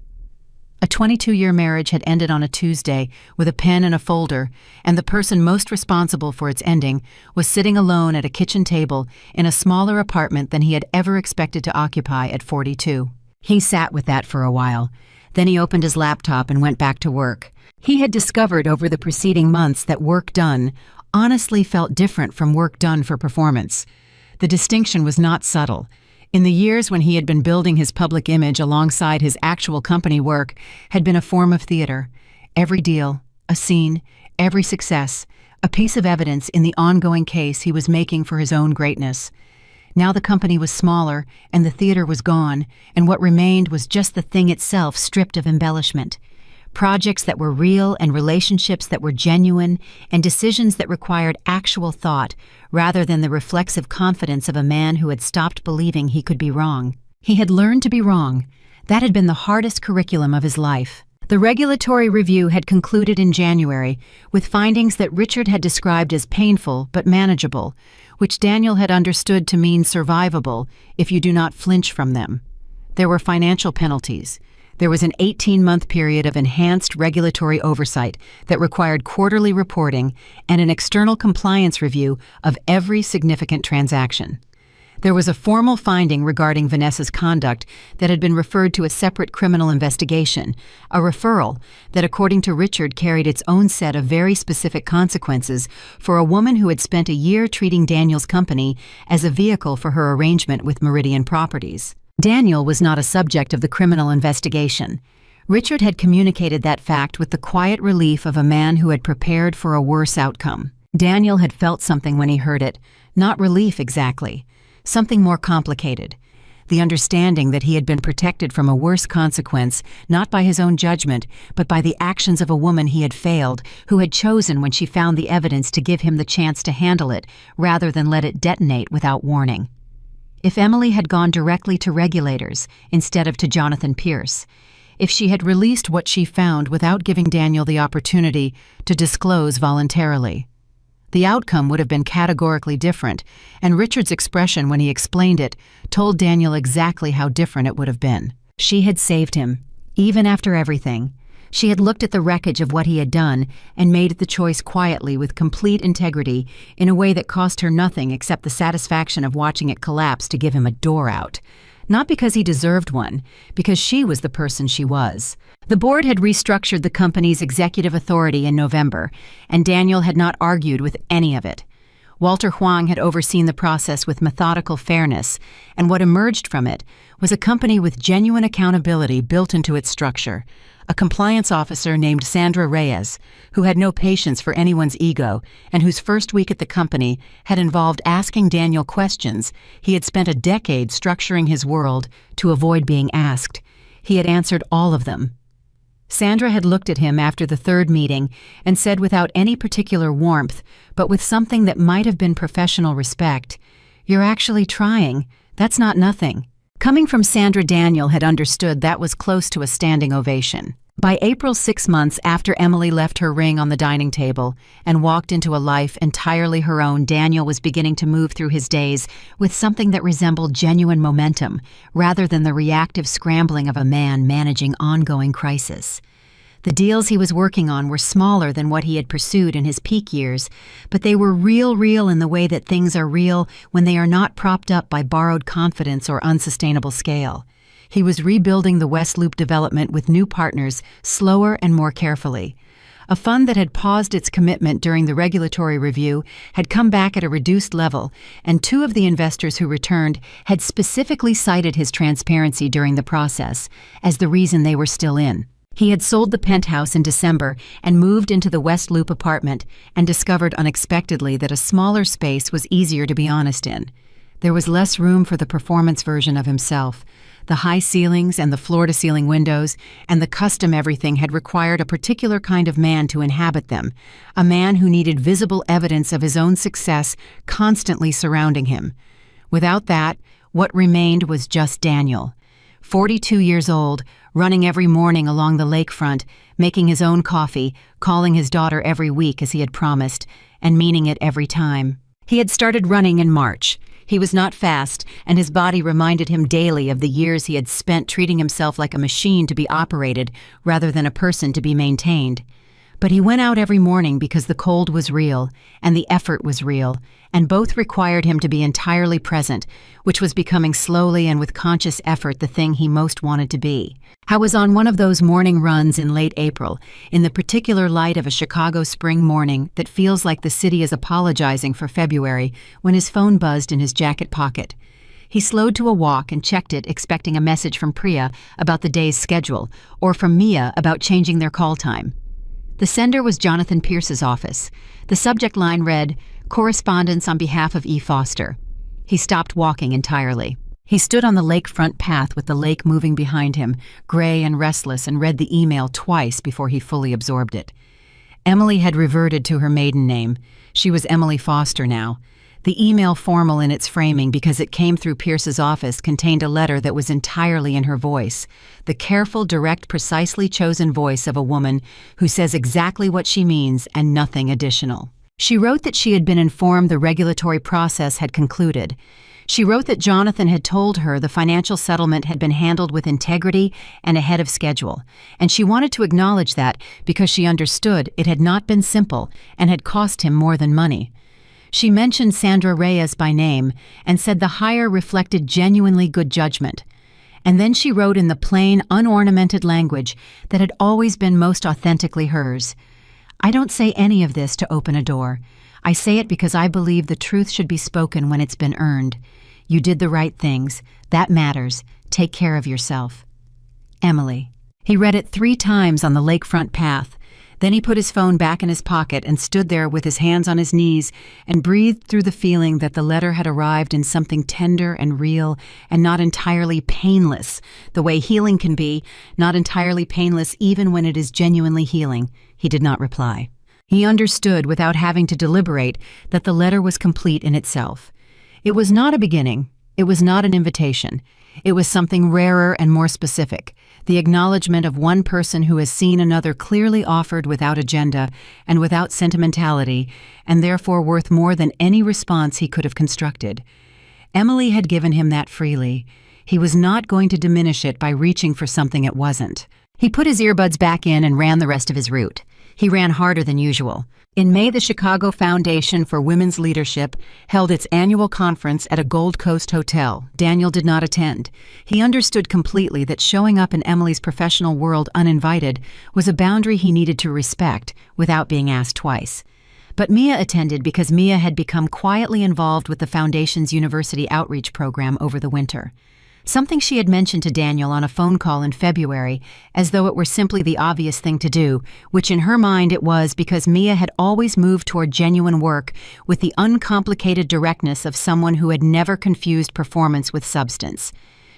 A 22-year marriage had ended on a Tuesday with a pen and a folder, and the person most responsible for its ending was sitting alone at a kitchen table in a smaller apartment than he had ever expected to occupy at 42. He sat with that for a while. Then he opened his laptop and went back to work. He had discovered over the preceding months that work done honestly felt different from work done for performance. The distinction was not subtle. In the years when he had been building his public image alongside his actual company work had been a form of theater. Every deal, a scene, every success, a piece of evidence in the ongoing case he was making for his own greatness. Now the company was smaller, and the theater was gone, and what remained was just the thing itself stripped of embellishment. Projects that were real and relationships that were genuine and decisions that required actual thought rather than the reflexive confidence of a man who had stopped believing he could be wrong. He had learned to be wrong. That had been the hardest curriculum of his life. The regulatory review had concluded in January with findings that Richard had described as painful but manageable, which Daniel had understood to mean survivable if you do not flinch from them. There were financial penalties. There was an 18-month period of enhanced regulatory oversight that required quarterly reporting and an external compliance review of every significant transaction. There was a formal finding regarding Vanessa's conduct that had been referred to a separate criminal investigation, a referral that, according to Richard, carried its own set of very specific consequences for a woman who had spent a year treating Daniel's company as a vehicle for her arrangement with Meridian Properties. Daniel was not a subject of the criminal investigation. Richard had communicated that fact with the quiet relief of a man who had prepared for a worse outcome. Daniel had felt something when he heard it, not relief exactly, something more complicated. The understanding that he had been protected from a worse consequence, not by his own judgment, but by the actions of a woman he had failed, who had chosen when she found the evidence to give him the chance to handle it, rather than let it detonate without warning. If Emily had gone directly to regulators instead of to Jonathan Pierce, if she had released what she found without giving Daniel the opportunity to disclose voluntarily. The outcome would have been categorically different, and Richard's expression when he explained it told Daniel exactly how different it would have been. She had saved him, even after everything. She had looked at the wreckage of what he had done and made the choice quietly with complete integrity in a way that cost her nothing except the satisfaction of watching it collapse to give him a door out. Not because he deserved one, because she was the person she was. The board had restructured the company's executive authority in November, and Daniel had not argued with any of it. Walter Huang had overseen the process with methodical fairness, and what emerged from it was a company with genuine accountability built into its structure. A compliance officer named Sandra Reyes, who had no patience for anyone's ego and whose first week at the company had involved asking Daniel questions he had spent a decade structuring his world to avoid being asked. He had answered all of them. Sandra had looked at him after the third meeting and said without any particular warmth, but with something that might have been professional respect, "You're actually trying. That's not nothing." Coming from Sandra, Daniel had understood that was close to a standing ovation. By April, 6 months after Emily left her ring on the dining table and walked into a life entirely her own, Daniel was beginning to move through his days with something that resembled genuine momentum, rather than the reactive scrambling of a man managing ongoing crisis. The deals he was working on were smaller than what he had pursued in his peak years, but they were real in the way that things are real when they are not propped up by borrowed confidence or unsustainable scale. He was rebuilding the West Loop development with new partners, slower and more carefully. A fund that had paused its commitment during the regulatory review had come back at a reduced level, and 2 of the investors who returned had specifically cited his transparency during the process as the reason they were still in. He had sold the penthouse in December and moved into the West Loop apartment and discovered unexpectedly that a smaller space was easier to be honest in. There was less room for the performance version of himself. The high ceilings and the floor-to-ceiling windows and the custom everything had required a particular kind of man to inhabit them, a man who needed visible evidence of his own success constantly surrounding him. Without that, what remained was just Daniel. 42 years old, running every morning along the lakefront, making his own coffee, calling his daughter every week as he had promised, and meaning it every time. He had started running in March. He was not fast, and his body reminded him daily of the years he had spent treating himself like a machine to be operated rather than a person to be maintained. But he went out every morning because the cold was real, and the effort was real, and both required him to be entirely present, which was becoming slowly and with conscious effort the thing he most wanted to be. I was on one of those morning runs in late April, in the particular light of a Chicago spring morning that feels like the city is apologizing for February, when his phone buzzed in his jacket pocket. He slowed to a walk and checked it, expecting a message from Priya about the day's schedule, or from Mia about changing their call time. The sender was Jonathan Pierce's office. The subject line read, "Correspondence on behalf of E. Foster." He stopped walking entirely. He stood on the lakefront path with the lake moving behind him, gray and restless, and read the email twice before he fully absorbed it. Emily had reverted to her maiden name. She was Emily Foster now. The email, formal in its framing because it came through Pierce's office, contained a letter that was entirely in her voice, the careful, direct, precisely chosen voice of a woman who says exactly what she means and nothing additional. She wrote that she had been informed the regulatory process had concluded. She wrote that Jonathan had told her the financial settlement had been handled with integrity and ahead of schedule, and she wanted to acknowledge that because she understood it had not been simple and had cost him more than money. She mentioned Sandra Reyes by name and said the hire reflected genuinely good judgment. And then she wrote in the plain, unornamented language that had always been most authentically hers. "I don't say any of this to open a door. I say it because I believe the truth should be spoken when it's been earned. You did the right things. That matters. Take care of yourself. Emily." He read it 3 times on the lakefront path. Then he put his phone back in his pocket and stood there with his hands on his knees and breathed through the feeling that the letter had arrived in something tender and real and not entirely painless, the way healing can be, not entirely painless even when it is genuinely healing. He did not reply. He understood without having to deliberate that the letter was complete in itself. It was not a beginning. It was not an invitation. It was something rarer and more specific, the acknowledgement of one person who has seen another clearly offered without agenda and without sentimentality, and therefore worth more than any response he could have constructed. Emily had given him that freely. He was not going to diminish it by reaching for something it wasn't. He put his earbuds back in and ran the rest of his route. He ran harder than usual. In May, the Chicago Foundation for Women's Leadership held its annual conference at a Gold Coast hotel. Daniel did not attend. He understood completely that showing up in Emily's professional world uninvited was a boundary he needed to respect without being asked twice. But Mia attended because Mia had become quietly involved with the Foundation's university outreach program over the winter. Something she had mentioned to Daniel on a phone call in February, as though it were simply the obvious thing to do, which in her mind it was because Mia had always moved toward genuine work with the uncomplicated directness of someone who had never confused performance with substance.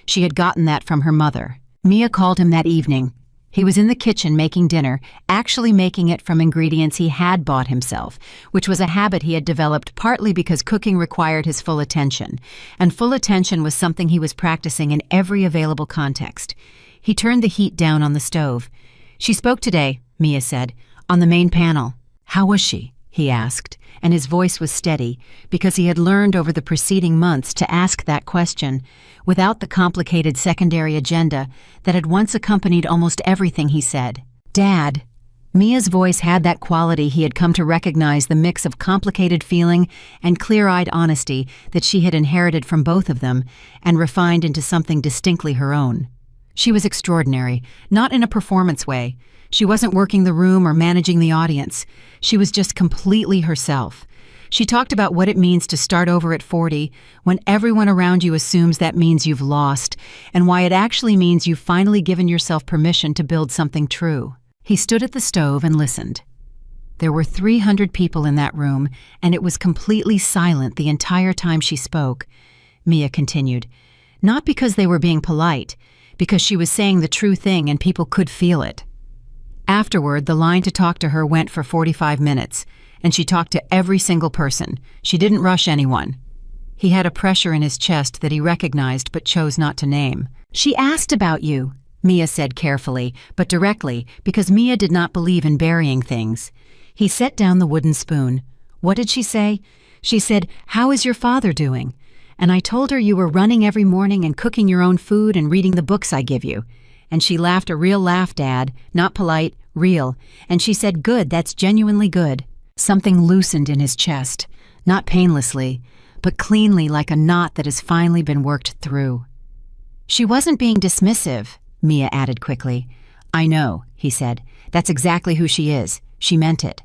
She had gotten that from her mother. Mia called him that evening. He was in the kitchen making dinner, actually making it from ingredients he had bought himself, which was a habit he had developed partly because cooking required his full attention, and full attention was something he was practicing in every available context. He turned the heat down on the stove. "She spoke today," Mia said, "on the main panel." "How was she?" he asked, and his voice was steady because he had learned over the preceding months to ask that question without the complicated secondary agenda that had once accompanied almost everything he said. "Dad." Mia's voice had that quality he had come to recognize, the mix of complicated feeling and clear-eyed honesty that she had inherited from both of them and refined into something distinctly her own. She was extraordinary, not in a performance way. She wasn't working the room or managing the audience. She was just completely herself. She talked about what it means to start over at 40, when everyone around you assumes that means you've lost, and why it actually means you've finally given yourself permission to build something true. He stood at the stove and listened. There were 300 people in that room, and it was completely silent the entire time she spoke. Mia continued, not because they were being polite, because she was saying the true thing and people could feel it. Afterward, the line to talk to her went for 45 minutes, and she talked to every single person. She didn't rush anyone. He had a pressure in his chest that he recognized but chose not to name. "She asked about you," Mia said carefully, but directly, because Mia did not believe in burying things. He set down the wooden spoon. "What did she say?" "She said, 'How is your father doing?' And I told her you were running every morning and cooking your own food and reading the books I give you." And she laughed a real laugh, Dad, not polite, real. And she said, "Good, that's genuinely good." Something loosened in his chest, not painlessly, but cleanly, like a knot that has finally been worked through. "She wasn't being dismissive," Mia added quickly. "I know," he said. "That's exactly who she is. She meant it."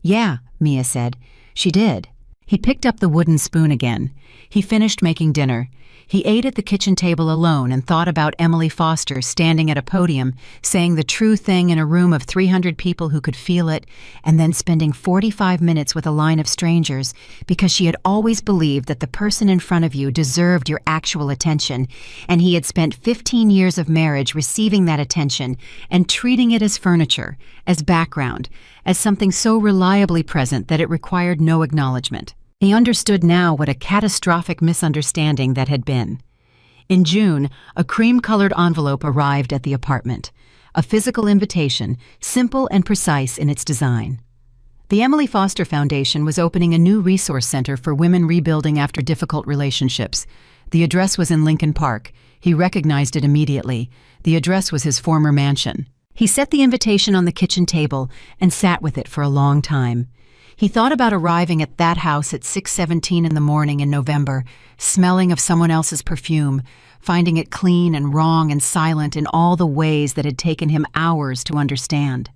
"Yeah," Mia said. "She did." He picked up the wooden spoon again. He finished making dinner. He ate at the kitchen table alone and thought about Emily Foster standing at a podium, saying the true thing in a room of 300 people who could feel it, and then spending 45 minutes with a line of strangers because she had always believed that the person in front of you deserved your actual attention, and he had spent 15 years of marriage receiving that attention and treating it as furniture, as background, as something so reliably present that it required no acknowledgement. He understood now what a catastrophic misunderstanding that had been. In June, a cream-colored envelope arrived at the apartment, a physical invitation, simple and precise in its design. The Emily Foster Foundation was opening a new resource center for women rebuilding after difficult relationships. The address was in Lincoln Park. He recognized it immediately. The address was his former mansion. He set the invitation on the kitchen table and sat with it for a long time. He thought about arriving at that house at 6:17 in the morning in November, smelling of someone else's perfume, finding it clean and wrong and silent in all the ways that had taken him hours to understand.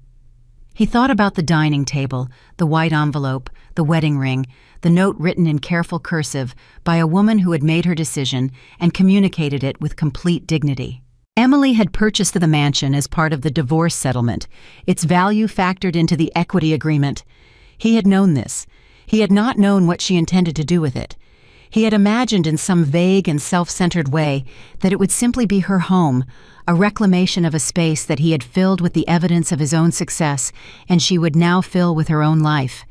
He thought about the dining table, the white envelope, the wedding ring, the note written in careful cursive by a woman who had made her decision and communicated it with complete dignity. Emily had purchased the mansion as part of the divorce settlement, its value factored into the equity agreement. He had known this. He had not known what she intended to do with it. He had imagined in some vague and self-centered way that it would simply be her home, a reclamation of a space that he had filled with the evidence of his own success, and she would now fill with her own life.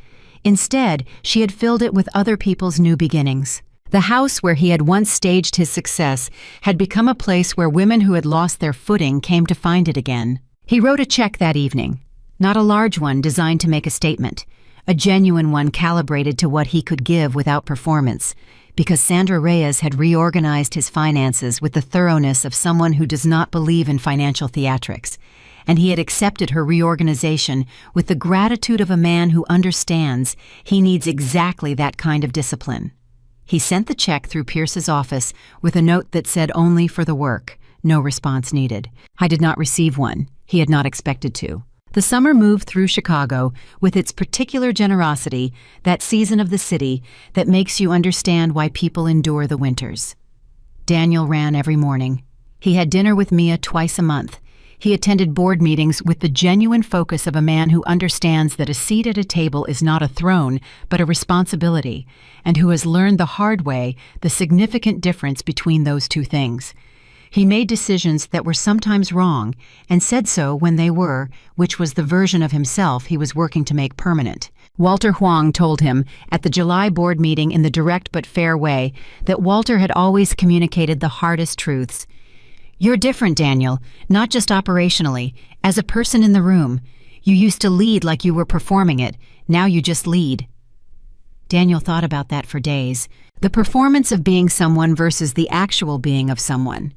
Instead, she had filled it with other people's new beginnings. The house where he had once staged his success had become a place where women who had lost their footing came to find it again. He wrote a check that evening, not a large one designed to make a statement, a genuine one calibrated to what he could give without performance, because Sandra Reyes had reorganized his finances with the thoroughness of someone who does not believe in financial theatrics, and he had accepted her reorganization with the gratitude of a man who understands he needs exactly that kind of discipline. He sent the check through Pierce's office with a note that said only for the work, no response needed. I did not receive one. He had not expected to. The summer moved through Chicago with its particular generosity, that season of the city that makes you understand why people endure the winters. Daniel ran every morning. He had dinner with Mia twice a month. He attended board meetings with the genuine focus of a man who understands that a seat at a table is not a throne, but a responsibility, and who has learned the hard way the significant difference between those two things. He made decisions that were sometimes wrong, and said so when they were, which was the version of himself he was working to make permanent. Walter Huang told him at the July board meeting in the direct but fair way that Walter had always communicated the hardest truths. "You're different, Daniel, not just operationally, as a person in the room. You used to lead like you were performing it, now you just lead." Daniel thought about that for days, the performance of being someone versus the actual being of someone.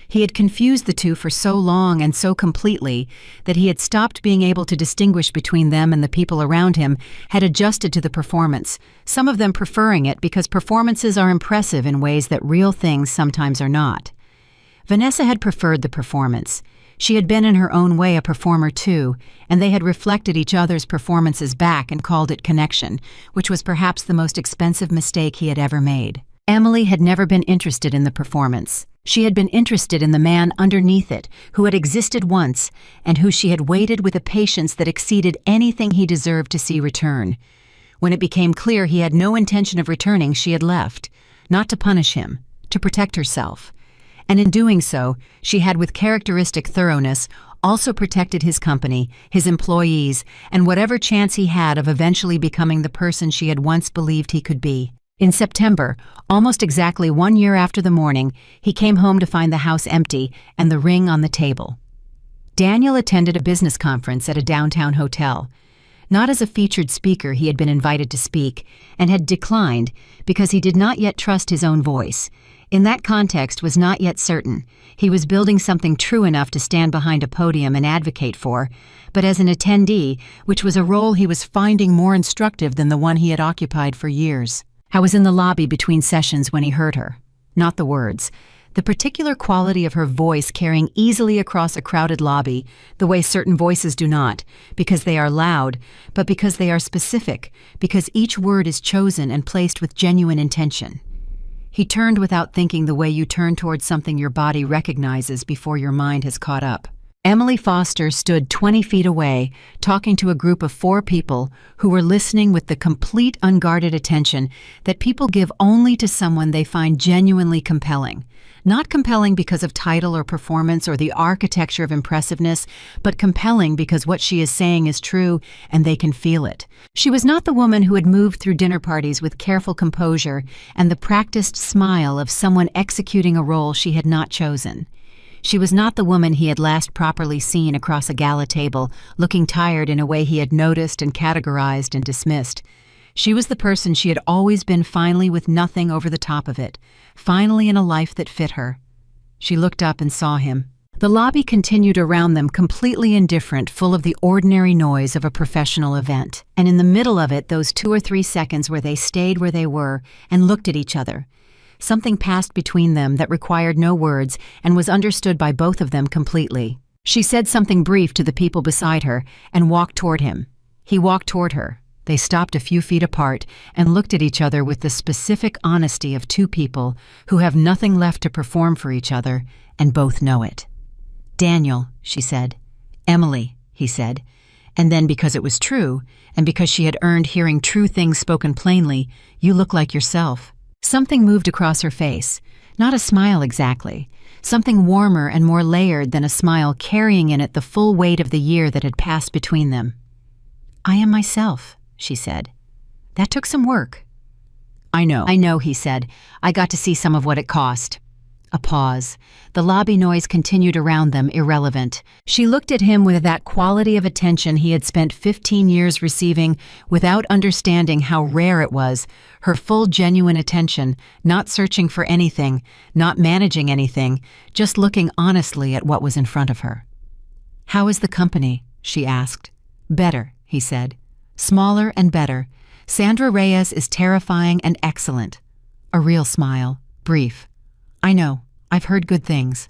He had confused the two for so long and so completely that he had stopped being able to distinguish between them, and the people around him had adjusted to the performance, some of them preferring it because performances are impressive in ways that real things sometimes are not. Vanessa had preferred the performance. She had been in her own way a performer too, and they had reflected each other's performances back and called it connection, which was perhaps the most expensive mistake he had ever made. Emily had never been interested in the performance. She had been interested in the man underneath it, who had existed once, and who she had waited with a patience that exceeded anything he deserved to see return. When it became clear he had no intention of returning, she had left, not to punish him, to protect herself. And in doing so, she had with characteristic thoroughness also protected his company, his employees, and whatever chance he had of eventually becoming the person she had once believed he could be. In September, almost exactly 1 year after the morning, he came home to find the house empty and the ring on the table. Daniel attended a business conference at a downtown hotel. Not as a featured speaker, he had been invited to speak, and had declined because he did not yet trust his own voice. In that context was not yet certain. He was building something true enough to stand behind a podium and advocate for, but as an attendee, which was a role he was finding more instructive than the one he had occupied for years. I was in the lobby between sessions when he heard her. Not the words. The particular quality of her voice carrying easily across a crowded lobby, the way certain voices do not, because they are loud, but because they are specific, because each word is chosen and placed with genuine intention. He turned without thinking the way you turn towards something your body recognizes before your mind has caught up. Emily Foster stood 20 feet away, talking to a group of 4 people who were listening with the complete unguarded attention that people give only to someone they find genuinely compelling. Not compelling because of title or performance or the architecture of impressiveness, but compelling because what she is saying is true and they can feel it. She was not the woman who had moved through dinner parties with careful composure and the practiced smile of someone executing a role she had not chosen. She was not the woman he had last properly seen across a gala table, looking tired in a way he had noticed and categorized and dismissed. She was the person she had always been, finally with nothing over the top of it, finally in a life that fit her. She looked up and saw him. The lobby continued around them, completely indifferent, full of the ordinary noise of a professional event. And in the middle of it, those 2 or 3 seconds where they stayed where they were and looked at each other. Something passed between them that required no words and was understood by both of them completely. She said something brief to the people beside her and walked toward him. He walked toward her. They stopped a few feet apart and looked at each other with the specific honesty of 2 people who have nothing left to perform for each other and both know it. "Daniel," she said. "Emily," he said. And then, because it was true, and because she had earned hearing true things spoken plainly, "You look like yourself." Something moved across her face. Not a smile exactly. Something warmer and more layered than a smile, carrying in it the full weight of the year that had passed between them. "I am myself," she said. "That took some work." I know, he said. I got to see some of what it cost. A pause. The lobby noise continued around them, irrelevant. She looked at him with that quality of attention he had spent 15 years receiving without understanding how rare it was, her full genuine attention, not searching for anything, not managing anything, just looking honestly at what was in front of her. "How is the company?" she asked. "Better," he said. "Smaller and better. Sandra Reyes is terrifying and excellent." A real smile, brief. "I know. I've heard good things."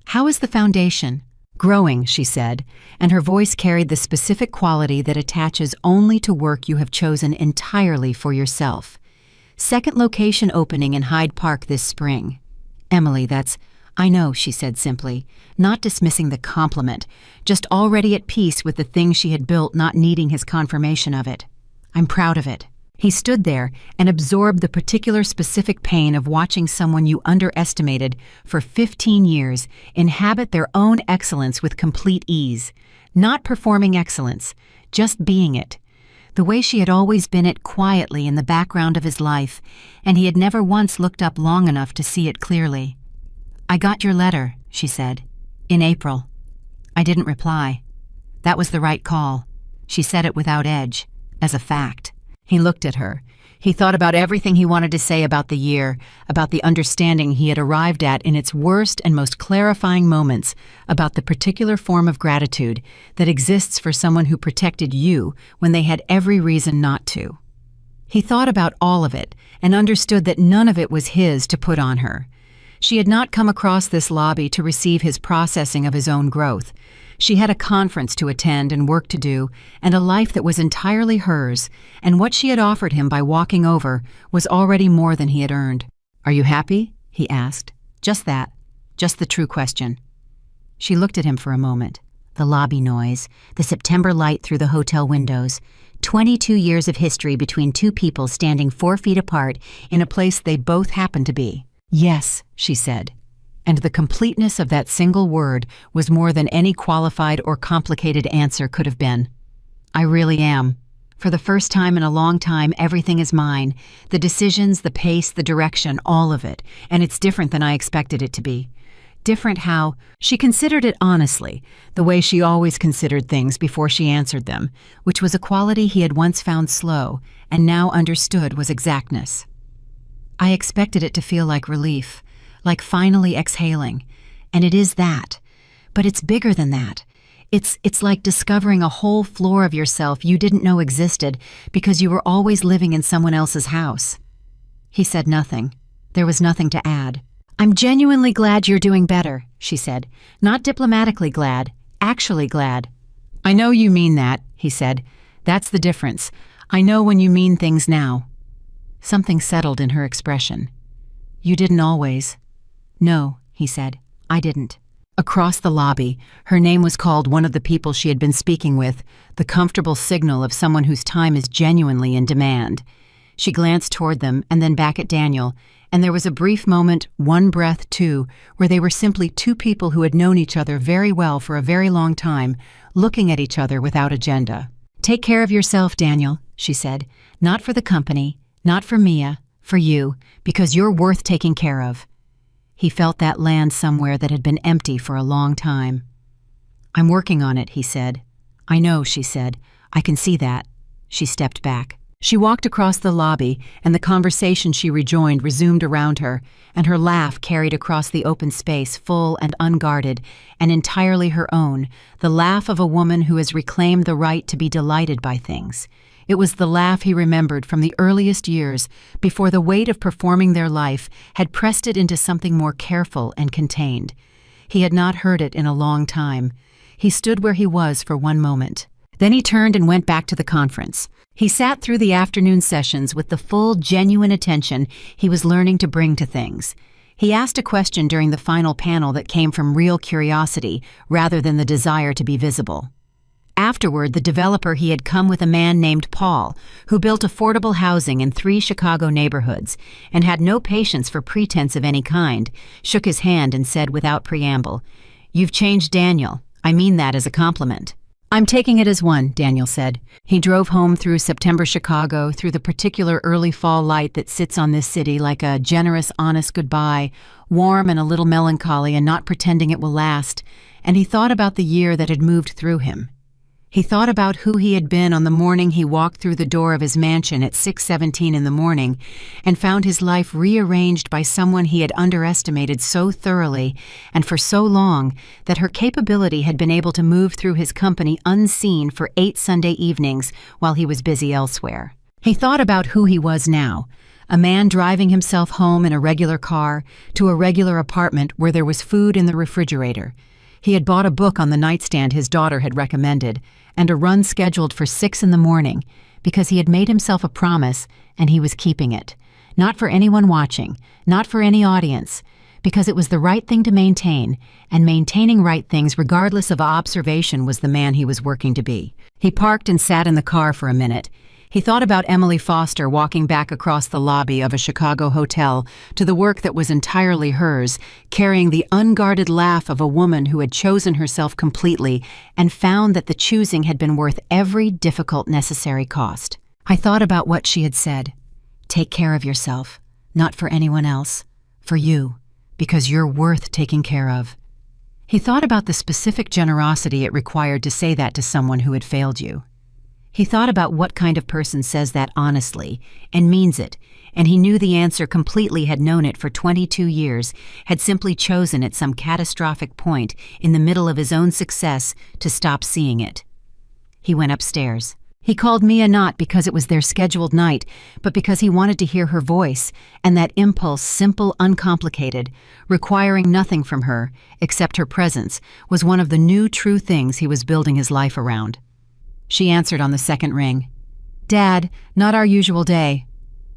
"How is the foundation?" "Growing," she said, and her voice carried the specific quality that attaches only to work you have chosen entirely for yourself. "Second location opening in Hyde Park this spring." "Emily, I know," she said simply, not dismissing the compliment, just already at peace with the thing she had built, not needing his confirmation of it. "I'm proud of it." He stood there and absorbed the particular specific pain of watching someone you underestimated for 15 years inhabit their own excellence with complete ease. Not performing excellence, just being it. The way she had always been it quietly in the background of his life, and he had never once looked up long enough to see it clearly. "I got your letter," she said. "In April." I didn't reply. That was the right call. She said it without edge, as a fact. He looked at her. He thought about everything he wanted to say about the year, about the understanding he had arrived at in its worst and most clarifying moments, about the particular form of gratitude that exists for someone who protected you when they had every reason not to. He thought about all of it and understood that none of it was his to put on her. She had not come across this lobby to receive his processing of his own growth. She had a conference to attend and work to do, and a life that was entirely hers, and what she had offered him by walking over was already more than he had earned. "Are you happy?" he asked. Just that. Just the true question. She looked at him for a moment. The lobby noise, the September light through the hotel windows, 22 years of history between two people standing 4 feet apart in a place they both happened to be. "Yes," she said. And the completeness of that single word was more than any qualified or complicated answer could have been. "I really am. For the first time in a long time, everything is mine. The decisions, the pace, the direction, all of it. And it's different than I expected it to be. Different how?" She considered it honestly, the way she always considered things before she answered them, which was a quality he had once found slow and now understood was exactness. "I expected it to feel like relief. Like finally exhaling. And it is that. But it's bigger than that. It's like discovering a whole floor of yourself you didn't know existed because you were always living in someone else's house." He said nothing. There was nothing to add. "I'm genuinely glad you're doing better," she said. "Not diplomatically glad, actually glad." "I know you mean that," he said. "That's the difference. I know when you mean things now." Something settled in her expression. "You didn't always." "No," he said, "I didn't." Across the lobby, her name was called one of the people she had been speaking with, the comfortable signal of someone whose time is genuinely in demand. She glanced toward them and then back at Daniel, and there was a brief moment, one breath too, where they were simply two people who had known each other very well for a very long time, looking at each other without agenda. "Take care of yourself, Daniel," she said. "Not for the company, not for Mia, for you, because you're worth taking care of." He felt that land somewhere that had been empty for a long time. "I'm working on it," he said. "I know," she said. "I can see that." She stepped back. She walked across the lobby, and the conversation she rejoined resumed around her, and her laugh carried across the open space, full and unguarded, and entirely her own, the laugh of a woman who has reclaimed the right to be delighted by things. It was the laugh he remembered from the earliest years, before the weight of performing their life had pressed it into something more careful and contained. He had not heard it in a long time. He stood where he was for one moment. Then he turned and went back to the conference. He sat through the afternoon sessions with the full, genuine attention he was learning to bring to things. He asked a question during the final panel that came from real curiosity rather than the desire to be visible. Afterward, the developer he had come with a man named Paul, who built affordable housing in 3 Chicago neighborhoods and had no patience for pretense of any kind, shook his hand and said without preamble, "You've changed Daniel. I mean that as a compliment." I'm taking it as one, Daniel said. He drove home through September Chicago, through the particular early fall light that sits on this city like a generous, honest goodbye, warm and a little melancholy and not pretending it will last, and he thought about the year that had moved through him. He thought about who he had been on the morning he walked through the door of his mansion at 6:17 in the morning and found his life rearranged by someone he had underestimated so thoroughly and for so long that her capability had been able to move through his company unseen for 8 Sunday evenings while he was busy elsewhere. He thought about who he was now, a man driving himself home in a regular car to a regular apartment where there was food in the refrigerator. He had bought a book on the nightstand his daughter had recommended, and a run scheduled for 6 in the morning, because he had made himself a promise and he was keeping it. Not for anyone watching, not for any audience, because it was the right thing to maintain, and maintaining right things regardless of observation was the man he was working to be. He parked and sat in the car for a minute. He thought about Emily Foster walking back across the lobby of a Chicago hotel to the work that was entirely hers, carrying the unguarded laugh of a woman who had chosen herself completely and found that the choosing had been worth every difficult necessary cost. I thought about what she had said. Take care of yourself, not for anyone else, for you, because you're worth taking care of. He thought about the specific generosity it required to say that to someone who had failed you. He thought about what kind of person says that honestly and means it, and he knew the answer completely, had known it for 22 years, had simply chosen at some catastrophic point in the middle of his own success to stop seeing it. He went upstairs. He called Mia not because it was their scheduled night, but because he wanted to hear her voice, and that impulse, simple, uncomplicated, requiring nothing from her except her presence, was one of the new true things he was building his life around. She answered on the second ring. Dad, not our usual day.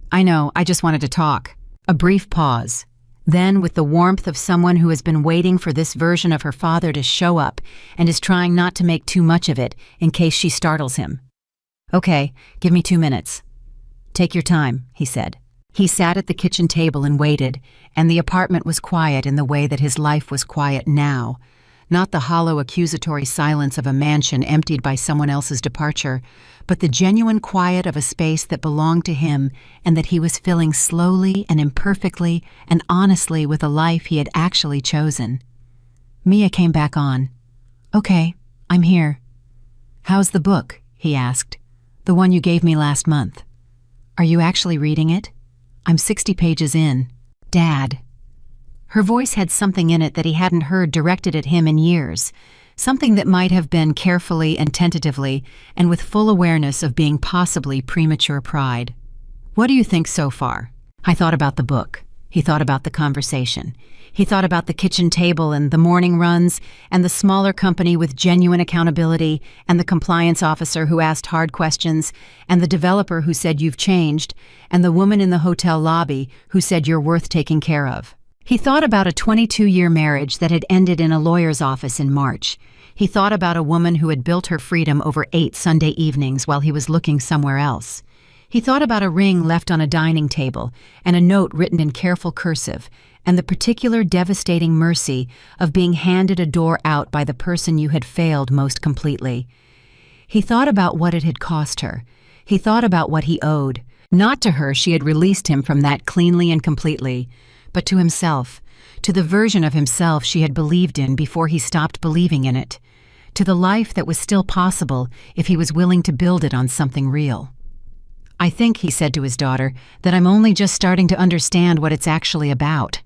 I know, I just wanted to talk. A brief pause. Then, with the warmth of someone who has been waiting for this version of her father to show up and is trying not to make too much of it in case she startles him. Okay, give me 2 minutes. Take your time, he said. He sat at the kitchen table and waited, and the apartment was quiet in the way that his life was quiet now. Not the hollow accusatory silence of a mansion emptied by someone else's departure, but the genuine quiet of a space that belonged to him and that he was filling slowly and imperfectly and honestly with a life he had actually chosen. Mia came back on. Okay, I'm here. How's the book? He asked. The one you gave me last month. Are you actually reading it? I'm 60 pages in. Dad. Her voice had something in it that he hadn't heard directed at him in years, something that might have been carefully and tentatively and with full awareness of being possibly premature pride. What do you think so far? I thought about the book. He thought about the conversation. He thought about the kitchen table and the morning runs and the smaller company with genuine accountability and the compliance officer who asked hard questions and the developer who said you've changed and the woman in the hotel lobby who said you're worth taking care of. He thought about a 22-year marriage that had ended in a lawyer's office in March. He thought about a woman who had built her freedom over 8 Sunday evenings while he was looking somewhere else. He thought about a ring left on a dining table and a note written in careful cursive and the particular devastating mercy of being handed a door out by the person you had failed most completely. He thought about what it had cost her. He thought about what he owed. Not to her, she had released him from that cleanly and completely, but to himself, to the version of himself she had believed in before he stopped believing in it, to the life that was still possible if he was willing to build it on something real. I think, he said to his daughter, that I'm only just starting to understand what it's actually about.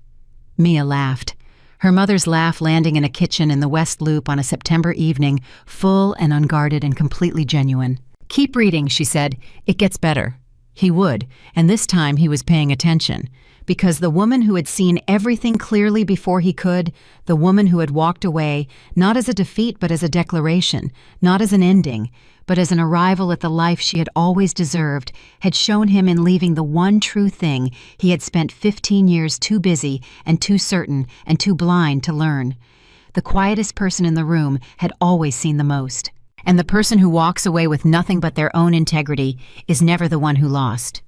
Mia laughed, her mother's laugh landing in a kitchen in the West Loop on a September evening, full and unguarded and completely genuine. Keep reading, she said. It gets better. He would, and this time he was paying attention, because the woman who had seen everything clearly before he could, the woman who had walked away, not as a defeat but as a declaration, not as an ending, but as an arrival at the life she had always deserved, had shown him in leaving the one true thing he had spent 15 years too busy and too certain and too blind to learn. The quietest person in the room had always seen the most, and the person who walks away with nothing but their own integrity is never the one who lost.